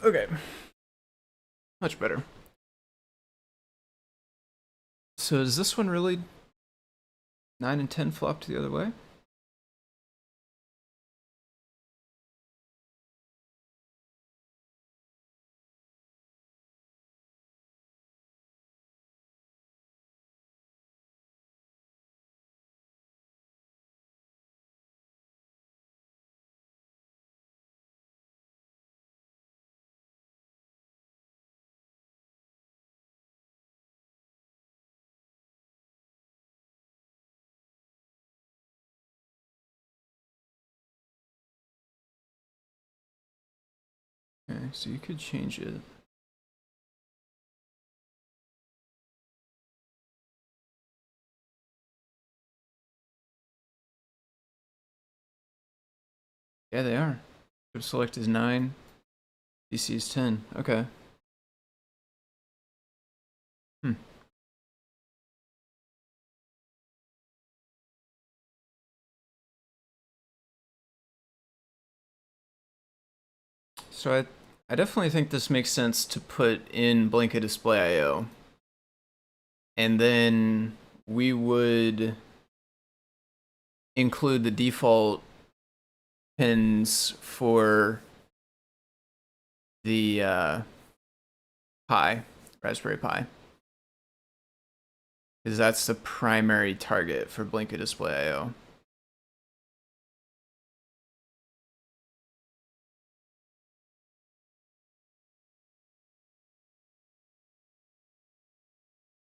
Okay. Much better. So is this one really 9 and 10 flopped the other way? Okay, so you could change it. Yeah, they are. Select is 9, DC is 10. Okay. Hmm. So I definitely think this makes sense to put in Blinka Display IO. And then we would include the default pins for the Raspberry Pi. Because that's the primary target for Blinka Display IO.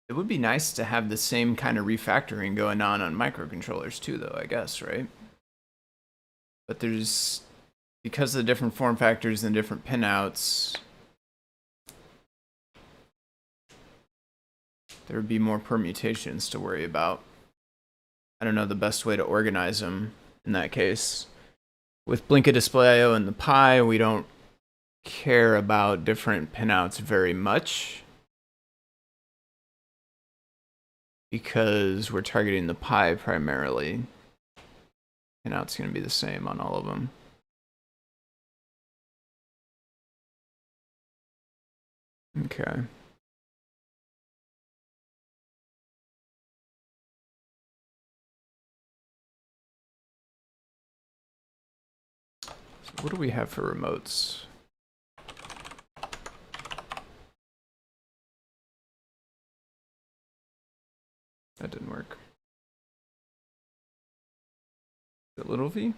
It would be nice to have the same kind of refactoring going on microcontrollers too, though, I guess, right? But because of the different form factors and different pinouts, there would be more permutations to worry about. I don't know the best way to organize them in that case. With Blinka Display IO and the Pi, we don't care about different pinouts very much because we're targeting the Pi primarily. Pinout's going to be the same on all of them. Okay. So what do we have for remotes? That didn't work. Is it little v?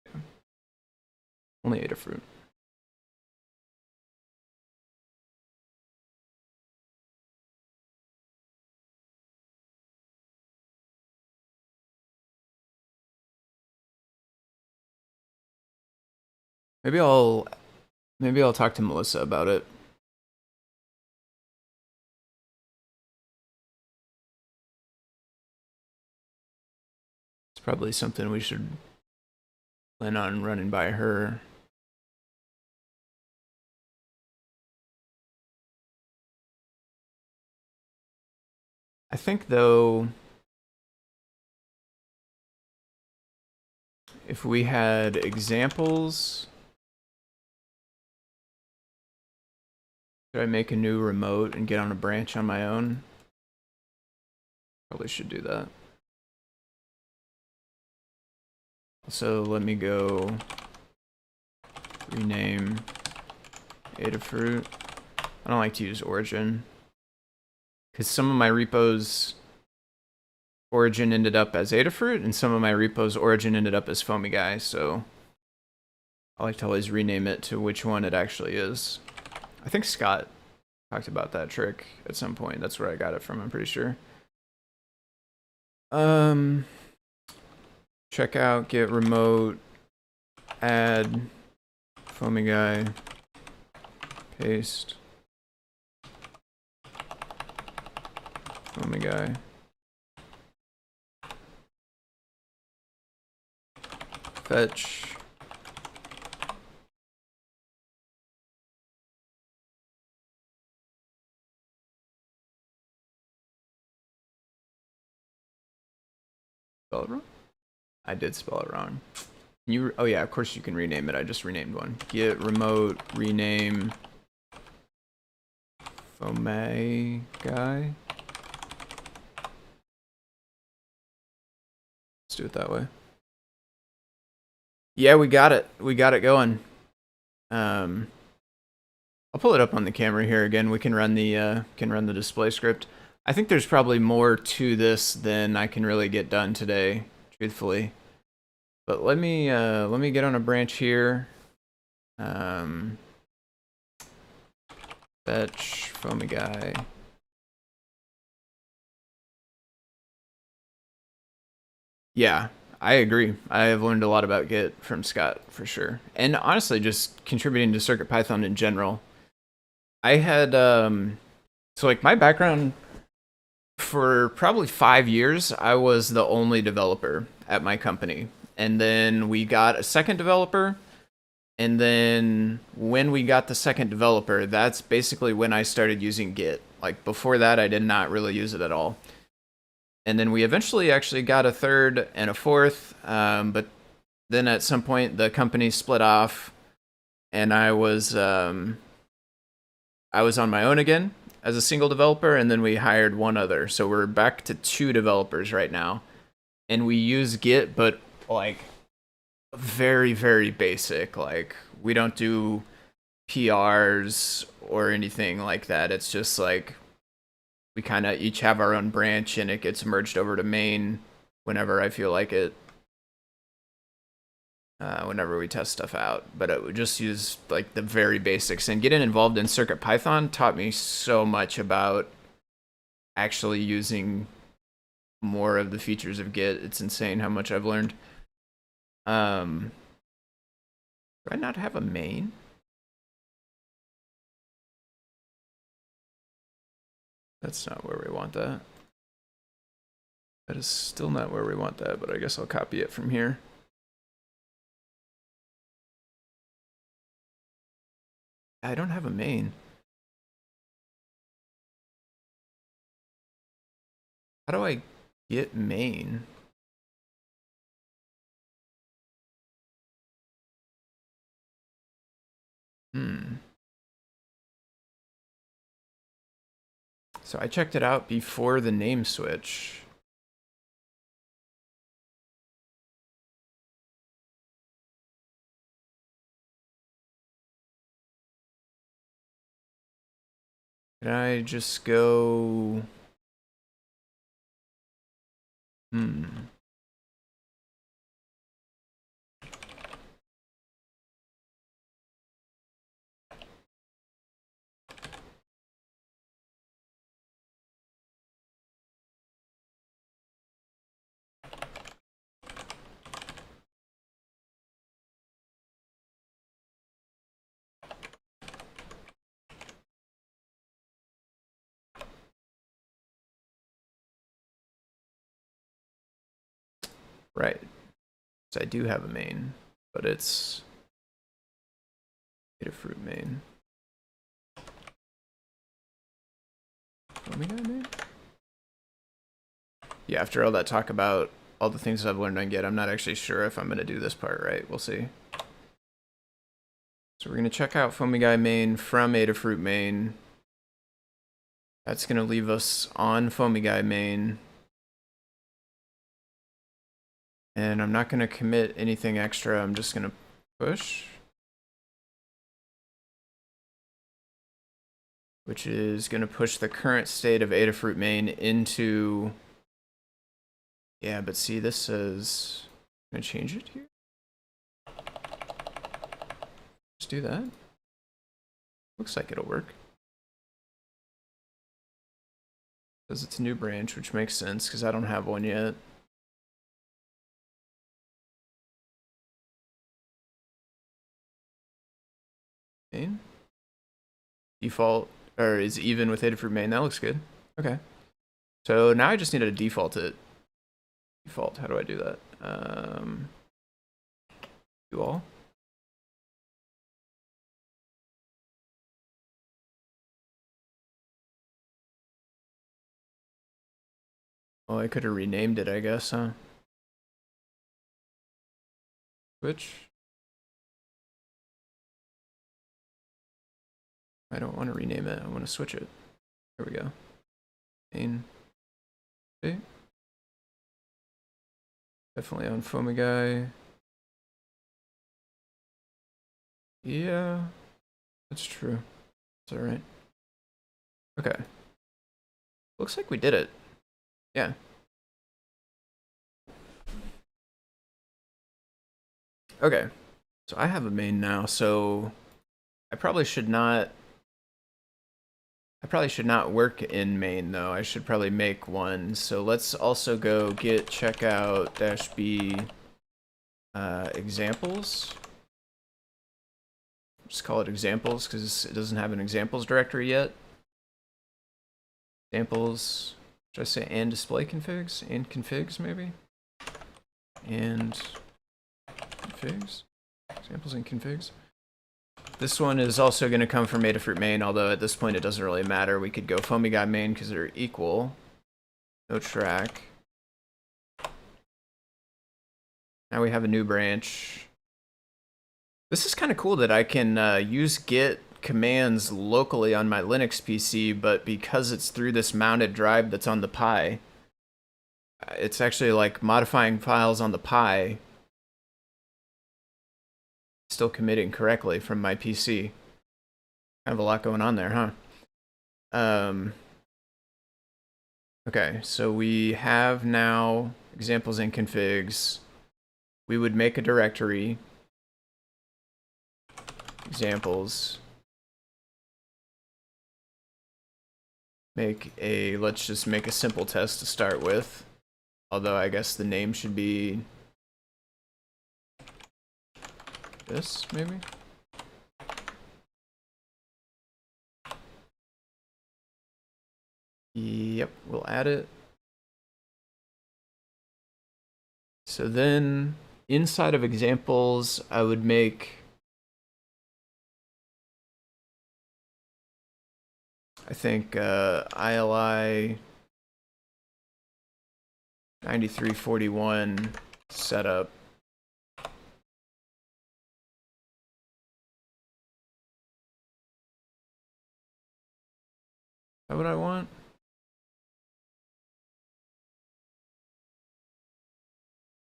Yeah. Only Adafruit. Maybe I'll talk to Melissa about it. It's probably something we should plan on running by her. I think, though, if we had examples, should I make a new remote and get on a branch on my own? Probably should do that. So let me go rename Adafruit. I don't like to use origin because some of my repos origin ended up as Adafruit and some of my repos origin ended up as foamyguy, so I like to always rename it to which one it actually is. I think Scott talked about that trick at some point. That's where I got it from, I'm pretty sure. Check out, get remote, add foamyguy, paste, foamyguy, fetch, spell it wrong? I did spell it wrong. You, oh yeah, of course you can rename it. I just renamed one. Git remote rename foamyguy. Let's do it that way. Yeah, we got it. We got it going. I'll pull it up on the camera here again. We can run the display script. I think there's probably more to this than I can really get done today, truthfully. But let me get on a branch here. Fetch foamyguy. Yeah, I agree. I have learned a lot about Git from Scott for sure, and honestly, just contributing to CircuitPython in general. I had so like my background for probably 5 years, I was the only developer at my company, and then we got a second developer. And then when we got the second developer, that's basically when I started using Git. Like before that, I did not really use it at all. And then we eventually actually got a third and a fourth. But then at some point, the company split off, and I was on my own again as a single developer. And then we hired one other, so we're back to 2 developers right now. And we use Git, but like very, very basic. Like we don't do PRs or anything like that. It's just like we kind of each have our own branch, and it gets merged over to main whenever I feel like it. Whenever we test stuff out, but it would just use like the very basics. And getting involved in CircuitPython taught me so much about actually using more of the features of Git. It's insane how much I've learned. Do I not have a main? That's not where we want that. That is still not where we want that, but I guess I'll copy it from here. I don't have a main. How do I get main? So I checked it out before the name switch. Can I just go? Right. So I do have a main, but it's Adafruit main. Omega main? Yeah, after all that talk about all the things I've learned on Git, I'm not actually sure if I'm going to do this part right. We'll see. So we're going to check out foamyguy main from Adafruit main. That's going to leave us on foamyguy main. And I'm not going to commit anything extra. I'm just going to push, which is going to push the current state of Adafruit main into... Yeah, but see, this says... I'm going to change it here. Let's do that. Looks like it'll work. Because it's a new branch, which makes sense because I don't have one yet. Main. Default, or is even with Adafruit main. That looks good. Okay. So now I just need to default it. Default, how do I do that? Do all. Oh, I could have renamed it, I guess, huh? Switch. I don't want to rename it. I want to switch it. There we go. Main. Okay. Definitely on foamyguy. Yeah, that's true. It's all right. Okay. Looks like we did it. Yeah. Okay. So I have a main now, so I probably should not work in main though. I should probably make one. So let's also go git checkout -b examples. Just call it examples because it doesn't have an examples directory yet. Examples, should I say and display configs? And configs maybe? And configs? Examples and configs. This one is also going to come from Adafruit main, although at this point it doesn't really matter. We could go foamyguy main because they're equal. No track. Now we have a new branch. This is kind of cool that I can use git commands locally on my Linux PC, but because it's through this mounted drive that's on the Pi, it's actually like modifying files on the Pi, still committing correctly from my PC. Kind of a lot going on there, huh? Okay, so we have now examples and configs. We would make a directory. Examples. Let's just make a simple test to start with. Although I guess the name should be this, maybe? Yep, we'll add it. So then inside of examples, I would make, I think, ILI 9341 setup. Is that what I want?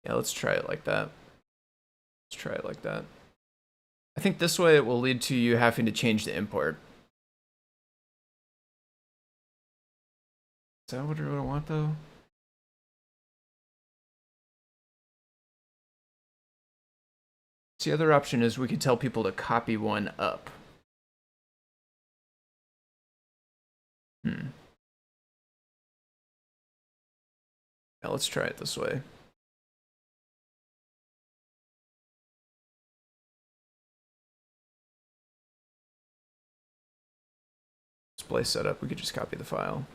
Yeah, let's try it like that. Let's try it like that. I think this way it will lead to you having to change the import. Is that what I want though? The other option is we could tell people to copy one up. Now let's try it this way. Display setup, we could just copy the file.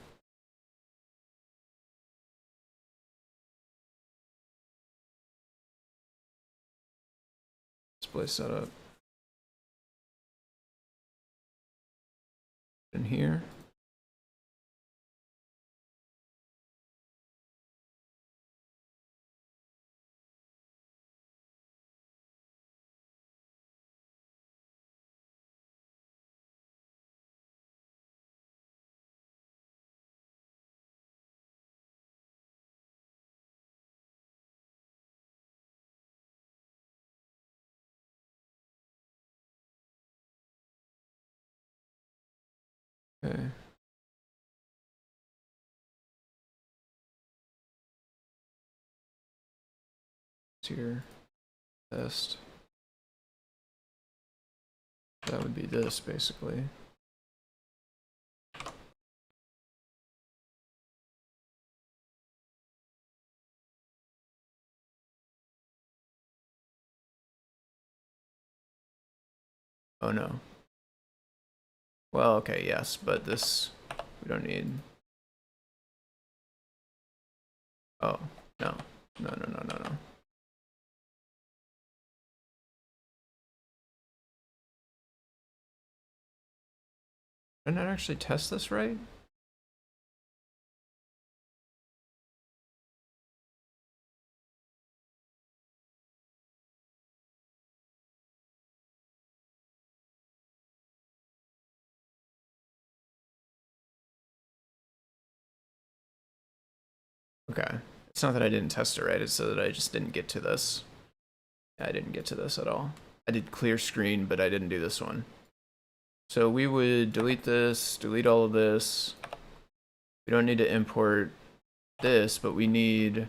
Display setup. In here. Okay. Here. Test. That would be this, basically. Oh no. Well, okay, yes, but this we don't need. Oh, no. No. Did I not actually test this right? Okay. It's not that I didn't test it right, it's so that I just didn't get to this. Yeah, I didn't get to this at all. I did clear screen, but I didn't do this one. So we would delete this, delete all of this. We don't need to import this, but we need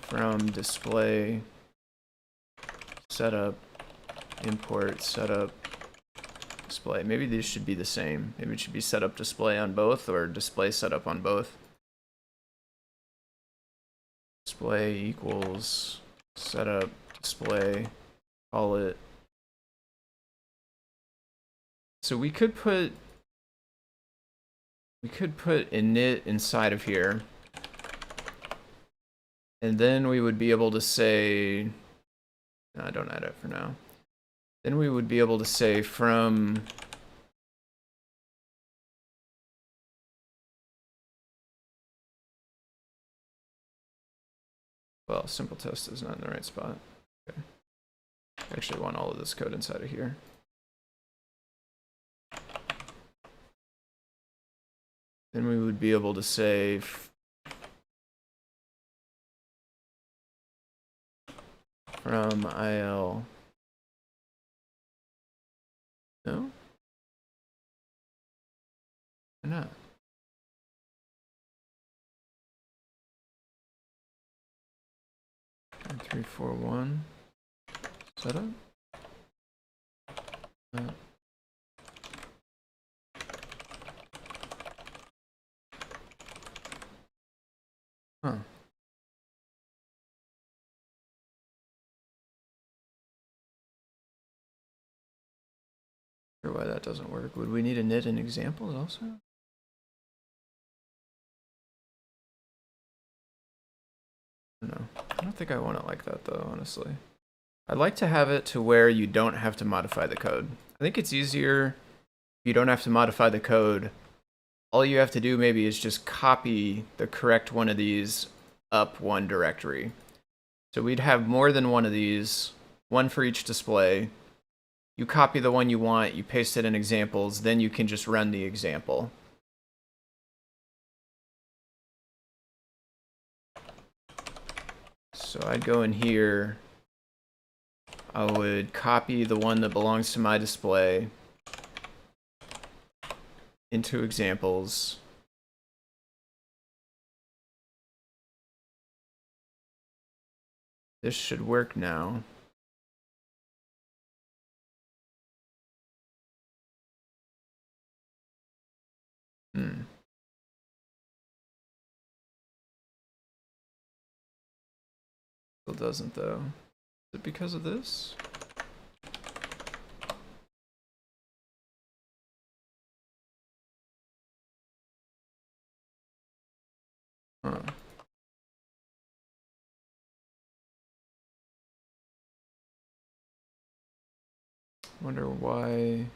from display setup import setup display. Maybe these should be the same. Maybe it should be setup display on both or display setup on both. Display equals setup display, call it. So we could put init inside of here. And then we would be able to say, no, don't add it for now. Then we would be able to say from well, simple test is not in the right spot. Okay. I actually want all of this code inside of here. Then we would be able to say from IL. No? Why not? And 3, 4, 1. Setup? Huh. Sure why that doesn't work. Would we need init in examples also? I don't know. I don't think I want it like that though, honestly. I'd like to have it to where you don't have to modify the code. I think it's easier if you don't have to modify the code. All you have to do maybe is just copy the correct one of these up one directory. So we'd have more than one of these, one for each display. You copy the one you want, you paste it in examples, then you can just run the example. So I'd go in here, I would copy the one that belongs to my display into examples. This should work now. Still doesn't though. Is it because of this? Huh. Wonder why.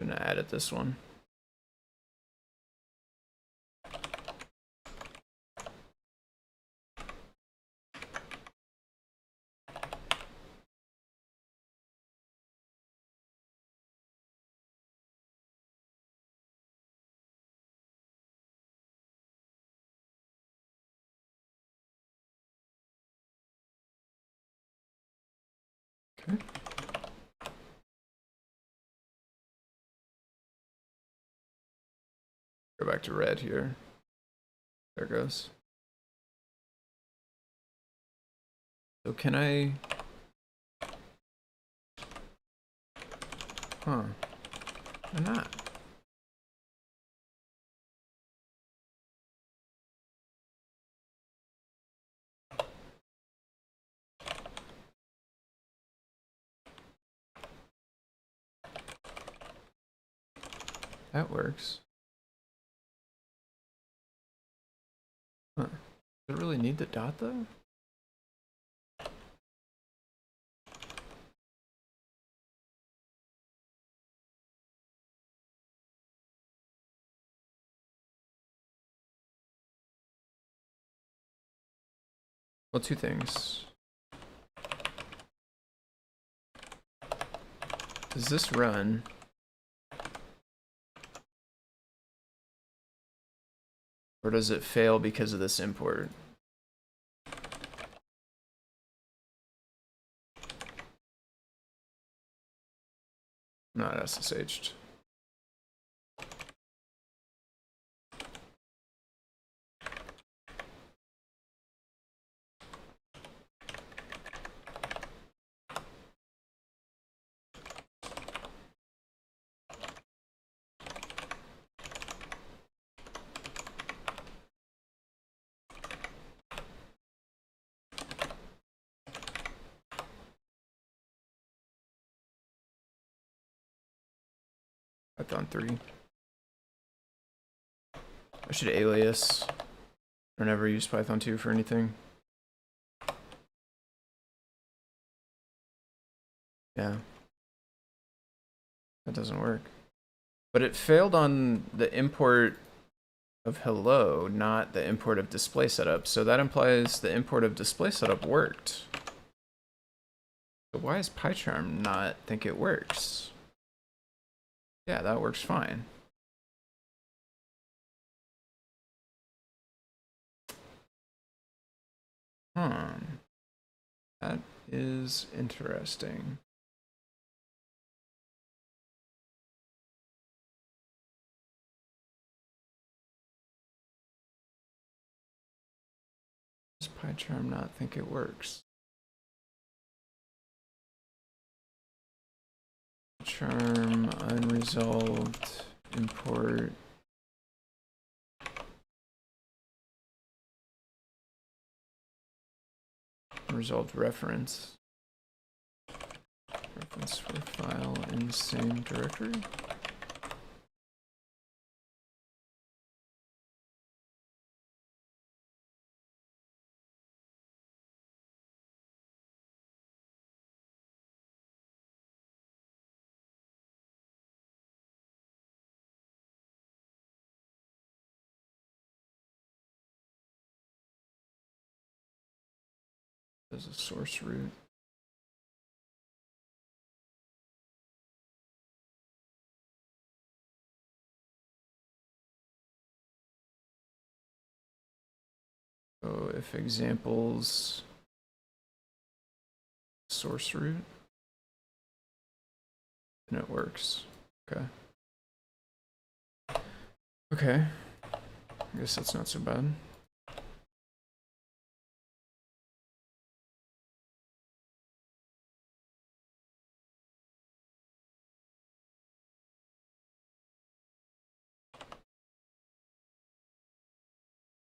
I'm gonna edit this one. Okay. Go back to red here. There it goes. So can I? Huh. Why not? That works. Huh. Does it really need the dot though? Well, two things. Does this run? Or does it fail because of this import? Not SSH'd. Python 3. I should alias. I never used Python 2 for anything. Yeah. That doesn't work. But it failed on the import of hello, not the import of display setup. So that implies the import of display setup worked. So why does PyCharm not think it works? Yeah, that works fine. That is interesting. Does PyCharm not think it works? Charm unresolved import unresolved reference for file in the same directory. There's a source root. So if examples source root, then it works. Okay. Okay. I guess that's not so bad.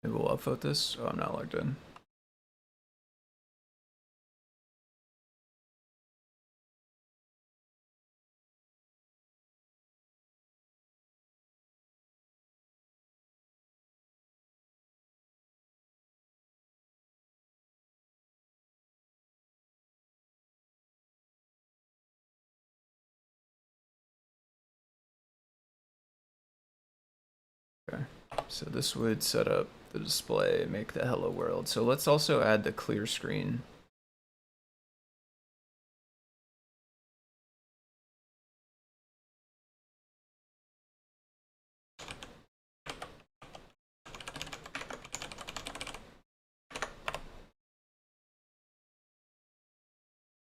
Maybe we'll upvote this. Oh, I'm not logged in. Okay, so this would set up the display, make the hello world. So let's also add the clear screen.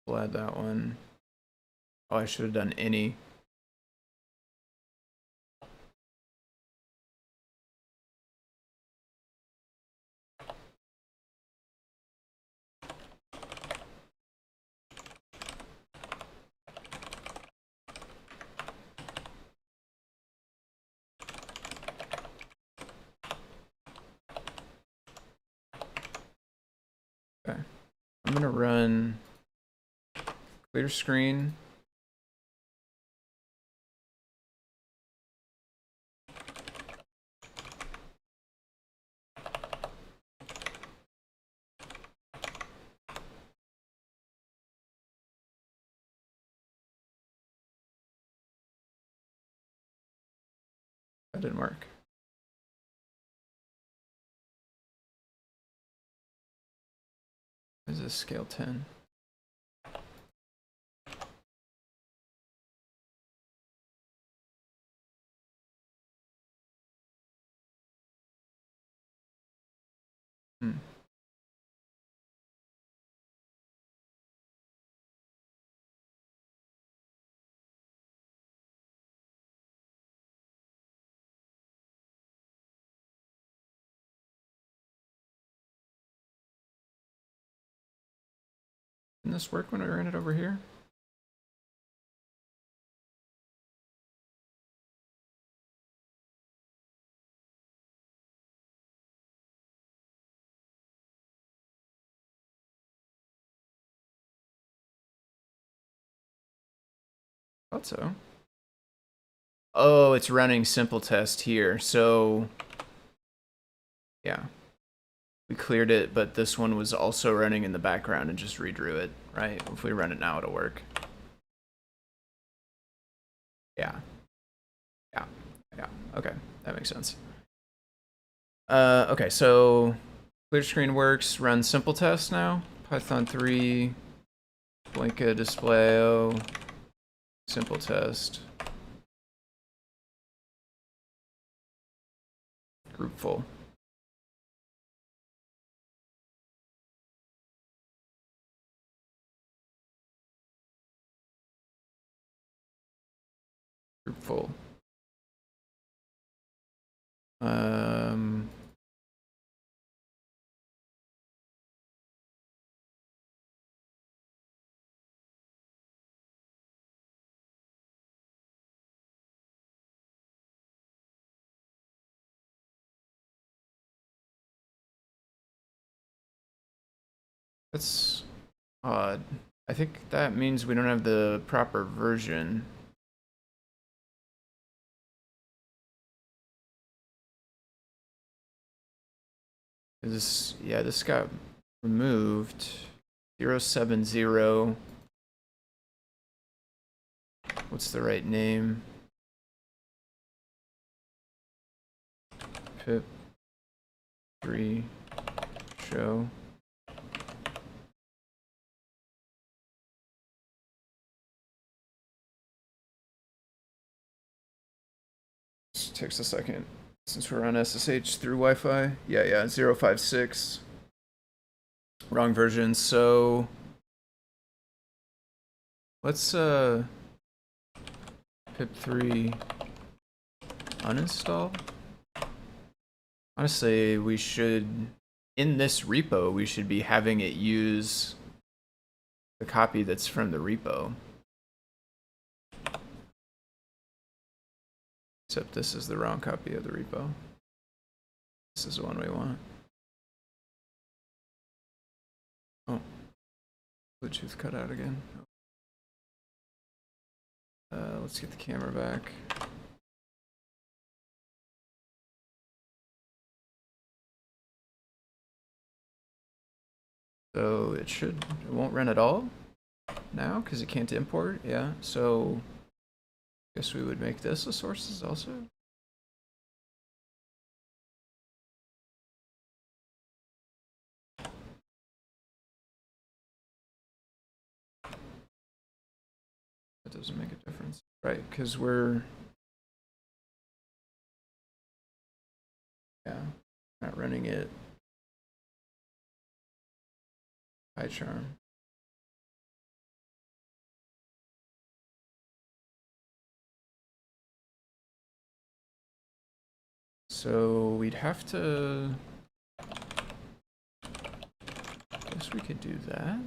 We'll add that one. Oh, I should have done any. Okay, I'm gonna run clear screen. That didn't work. Is this scale 10? Hmm. Didn't this work when I ran it over here? Thought so. Oh, it's running simple test here. So, yeah. We cleared it, but this one was also running in the background and just redrew it, right? If we run it now, it'll work. Yeah. Yeah. Yeah. Okay. That makes sense. Okay, so clear screen works. Run simple test now. Python 3, Blinka display, simple test. Group full. Group full. That's odd. I think that means we don't have the proper version. This, yeah, this got removed. 070. What's the right name? Pip 3 show. This takes a second since we're on SSH through Wi-Fi. Yeah, 056. Wrong version. So let's pip3 uninstall. Honestly, we should, in this repo, we should be having it use the copy that's from the repo. Except this is the wrong copy of the repo. This is the one we want. Oh, Bluetooth cut out again. Let's get the camera back. So it won't run at all now because it can't import. Yeah, so I guess we would make this a sources also. That doesn't make a difference, right? Because we're, yeah, not running it. PyCharm. So we'd have to, I guess we could do that.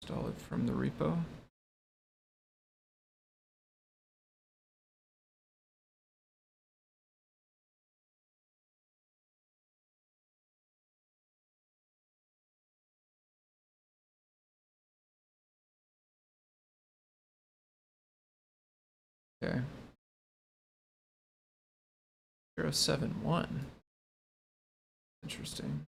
Install it from the repo. Okay. 071. Interesting.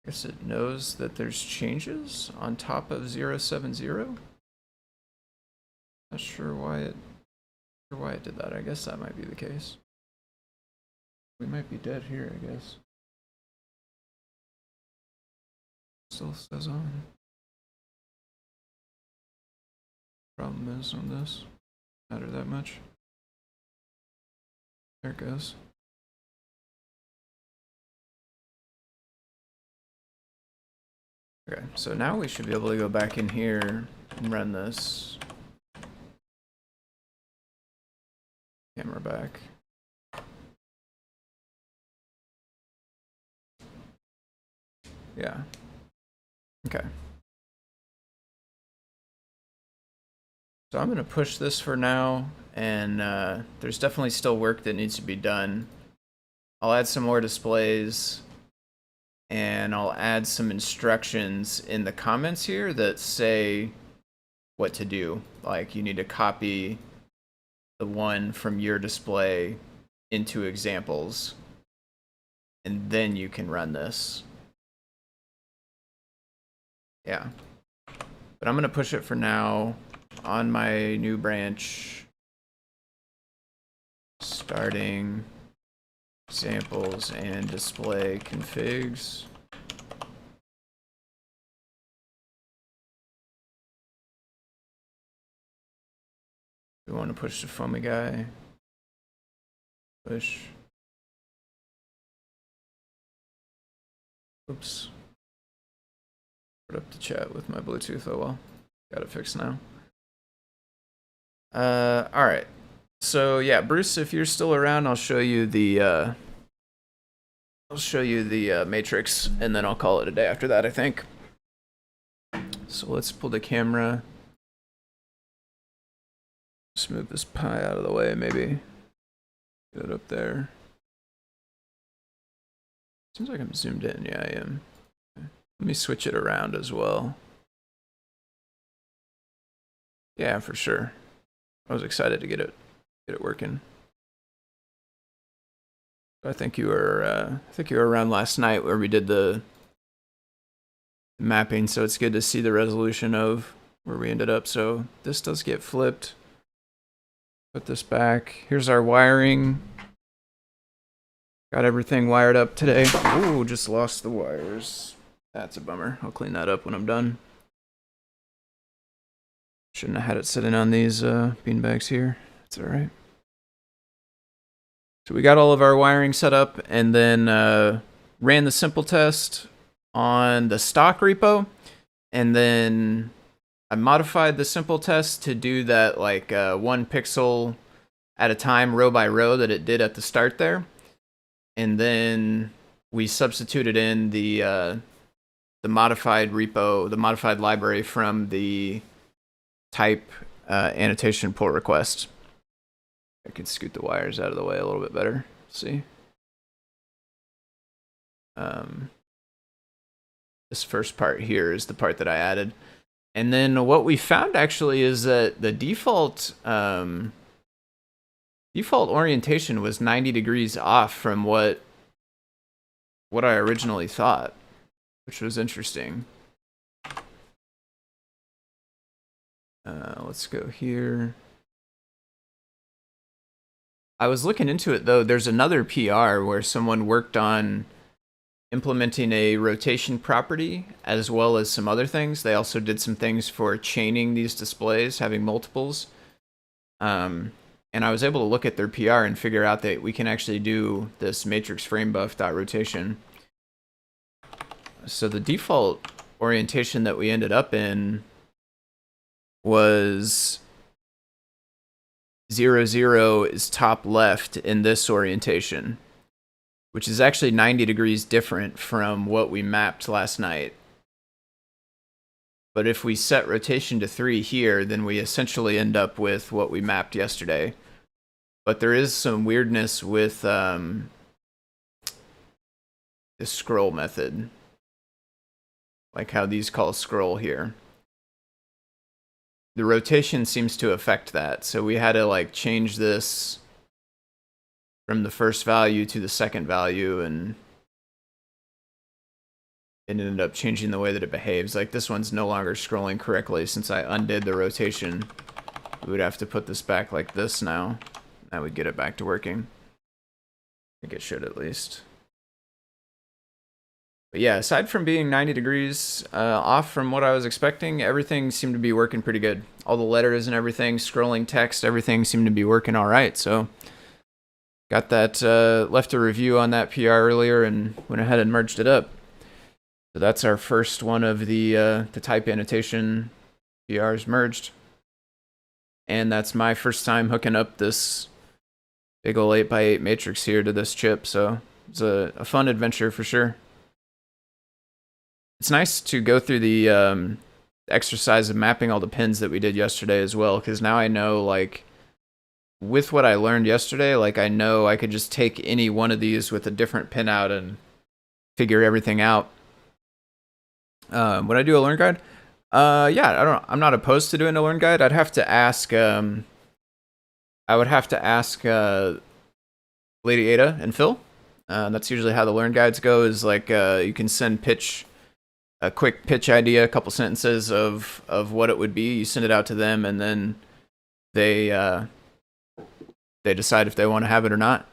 Guess it knows that there's changes on top of 070. Not sure why it did that. I guess that might be the case. We might be dead here, I guess. Still says on. Problem is on this. Matter that much. There it goes. Okay, so now we should be able to go back in here and run this. Camera back. Yeah. Okay. So I'm going to push this for now, and there's definitely still work that needs to be done. I'll add some more displays, and I'll add some instructions in the comments here that say what to do. Like, you need to copy the one from your display into examples, and then you can run this. Yeah. But I'm going to push it for now on my new branch, starting examples and display configs. We want to push the foamyguy. Push. Oops. Put up the chat with my Bluetooth. Oh well. Got it fixed now. Alright. So yeah, Bruce, if you're still around, I'll show you the matrix, and then I'll call it a day after that, I think. So let's pull the camera. Just move this pie out of the way, maybe. Get it up there. Seems like I'm zoomed in. Yeah, I am. Let me switch it around as well. Yeah, for sure. I was excited to get it working. I think you were around last night where we did the mapping, so it's good to see the resolution of where we ended up. So this does get flipped. Put this back. Here's our wiring. Got everything wired up today. Ooh, just lost the wires. That's a bummer. I'll clean that up when I'm done. Shouldn't have had it sitting on these beanbags here. It's all right. So we got all of our wiring set up, and then ran the simple test on the stock repo, and then I modified the simple test to do that like 1 pixel at a time, row by row, that it did at the start there, and then we substituted in the modified repo, the modified library from the type annotation pull request. I can scoot the wires out of the way a little bit better. See? This first part here is the part that I added. And then what we found actually is that the default orientation was 90 degrees off from what I originally thought, which was interesting. Let's go here. I was looking into it though. There's another PR where someone worked on implementing a rotation property as well as some other things. They also did some things for chaining these displays, having multiples. And I was able to look at their PR and figure out that we can actually do this matrix frame buff.rotation. So the default orientation that we ended up in was 0, 0 is top left in this orientation, which is actually 90 degrees different from what we mapped last night. But if we set rotation to 3 here, then we essentially end up with what we mapped yesterday. But there is some weirdness with the scroll method, like how these call scroll here. The rotation seems to affect that, so we had to like change this from the first value to the second value, and it ended up changing the way that it behaves. Like this one's no longer scrolling correctly since I undid the rotation. We would have to put this back like this now. That would get it back to working. I think it should at least. But yeah, aside from being 90 degrees off from what I was expecting, everything seemed to be working pretty good. All the letters and everything, scrolling text, everything seemed to be working all right. So got that, left a review on that PR earlier and went ahead and merged it up. So that's our first one of the type annotation PRs merged. And that's my first time hooking up this big ol' 8x8 matrix here to this chip. So it's a fun adventure for sure. It's nice to go through the exercise of mapping all the pins that we did yesterday as well, because now I know, like, with what I learned yesterday, like, I know I could just take any one of these with a different pin out and figure everything out. Would I do a learn guide? Yeah, I'm not opposed to doing a learn guide. I'd have to ask, I would have to ask Lady Ada and Phil. That's usually how the learn guides go, is like you can send a quick pitch idea, a couple sentences of what it would be. You send it out to them, and then they decide if they want to have it or not.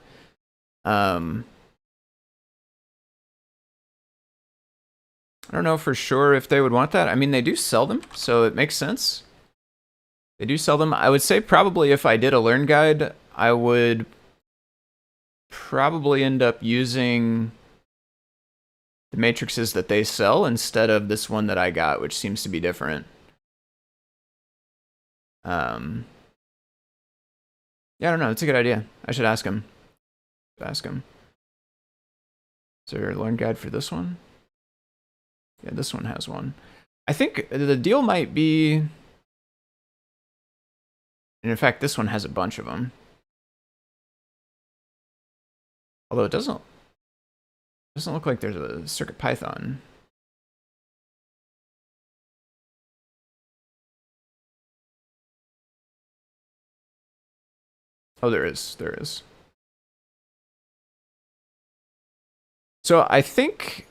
I don't know for sure if they would want that. I mean, they do sell them, so it makes sense. They do sell them. I would say probably if I did a learn guide, I would probably end up using the matrices that they sell instead of this one that I got, which seems to be different. Yeah, I don't know. It's a good idea. I should ask him. Is there a learn guide for this one? Yeah, this one has one. I think the deal might be, and in fact, this one has a bunch of them. Although it doesn't look like there's a CircuitPython. Oh, there is. So I think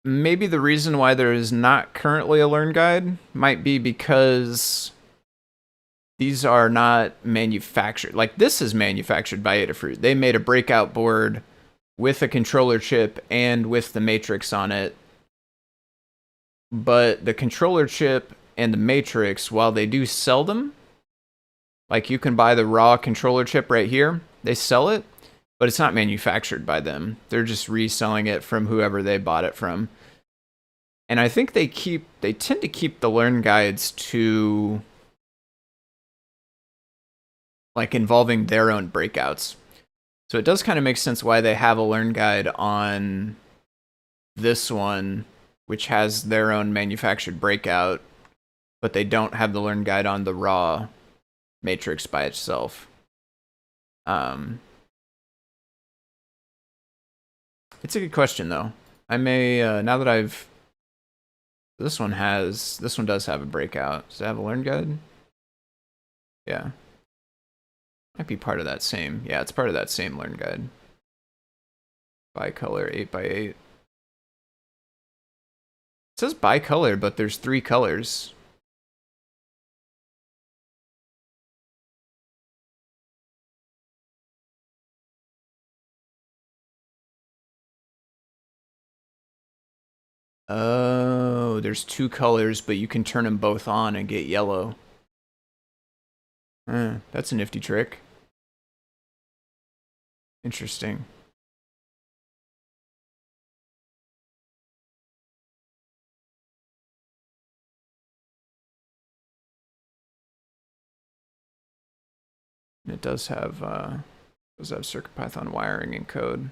maybe the reason why there is not currently a learn guide might be because these are not manufactured. Like, this is manufactured by Adafruit. They made a breakout board with a controller chip and with the matrix on it. But the controller chip and the matrix, while they do sell them, like you can buy the raw controller chip right here, they sell it, but it's not manufactured by them. They're just reselling it from whoever they bought it from. And I think they tend to keep the learn guides to, like, involving their own breakouts. So it does kind of make sense why they have a learn guide on this one, which has their own manufactured breakout, but they don't have the learn guide on the raw matrix by itself. It's a good question, though. I may, now that I've, this one does have a breakout. Does it have a learn guide? Yeah. Might be part of that same, yeah, it's part of that same learn guide. Bicolor 8x8. It says bicolor, but there's 3 colors. Oh, there's 2 colors, but you can turn them both on and get yellow. That's a nifty trick. Interesting. It does have CircuitPython wiring and code.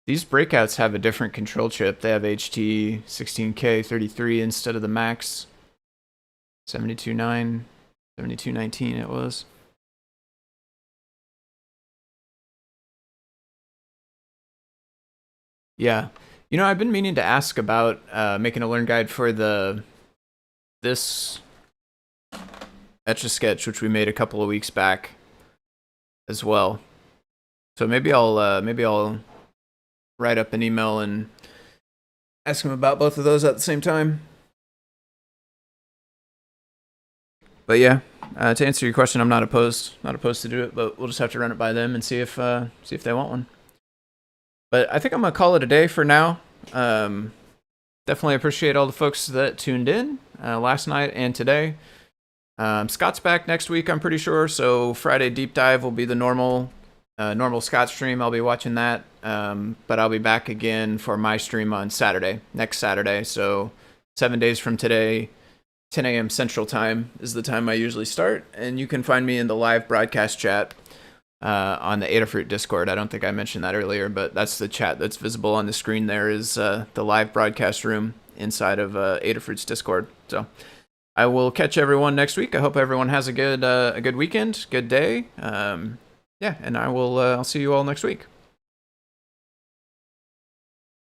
These breakouts have a different control chip. They have HT16K33 instead of the max 729, 7219 it was. Yeah. You know, I've been meaning to ask about making a learn guide for this Etch-a-Sketch, which we made a couple of weeks back as well. So maybe I'll write up an email and ask him about both of those at the same time. But yeah, to answer your question, I'm not opposed to do it, but we'll just have to run it by them and see if they want one. But I think I'm gonna call it a day for now. Definitely appreciate all the folks that tuned in last night and today. Scott's back next week, I'm pretty sure. So Friday deep dive will be the normal Scott stream. I'll be watching that, but I'll be back again for my stream on next Saturday. So 7 days from today. 10 a.m. Central Time is the time I usually start, and you can find me in the live broadcast chat on the Adafruit Discord. I don't think I mentioned that earlier, but that's the chat that's visible on the screen there is the live broadcast room inside of Adafruit's Discord. So I will catch everyone next week. I hope everyone has a good weekend, good day. Yeah, and I'll see you all next week.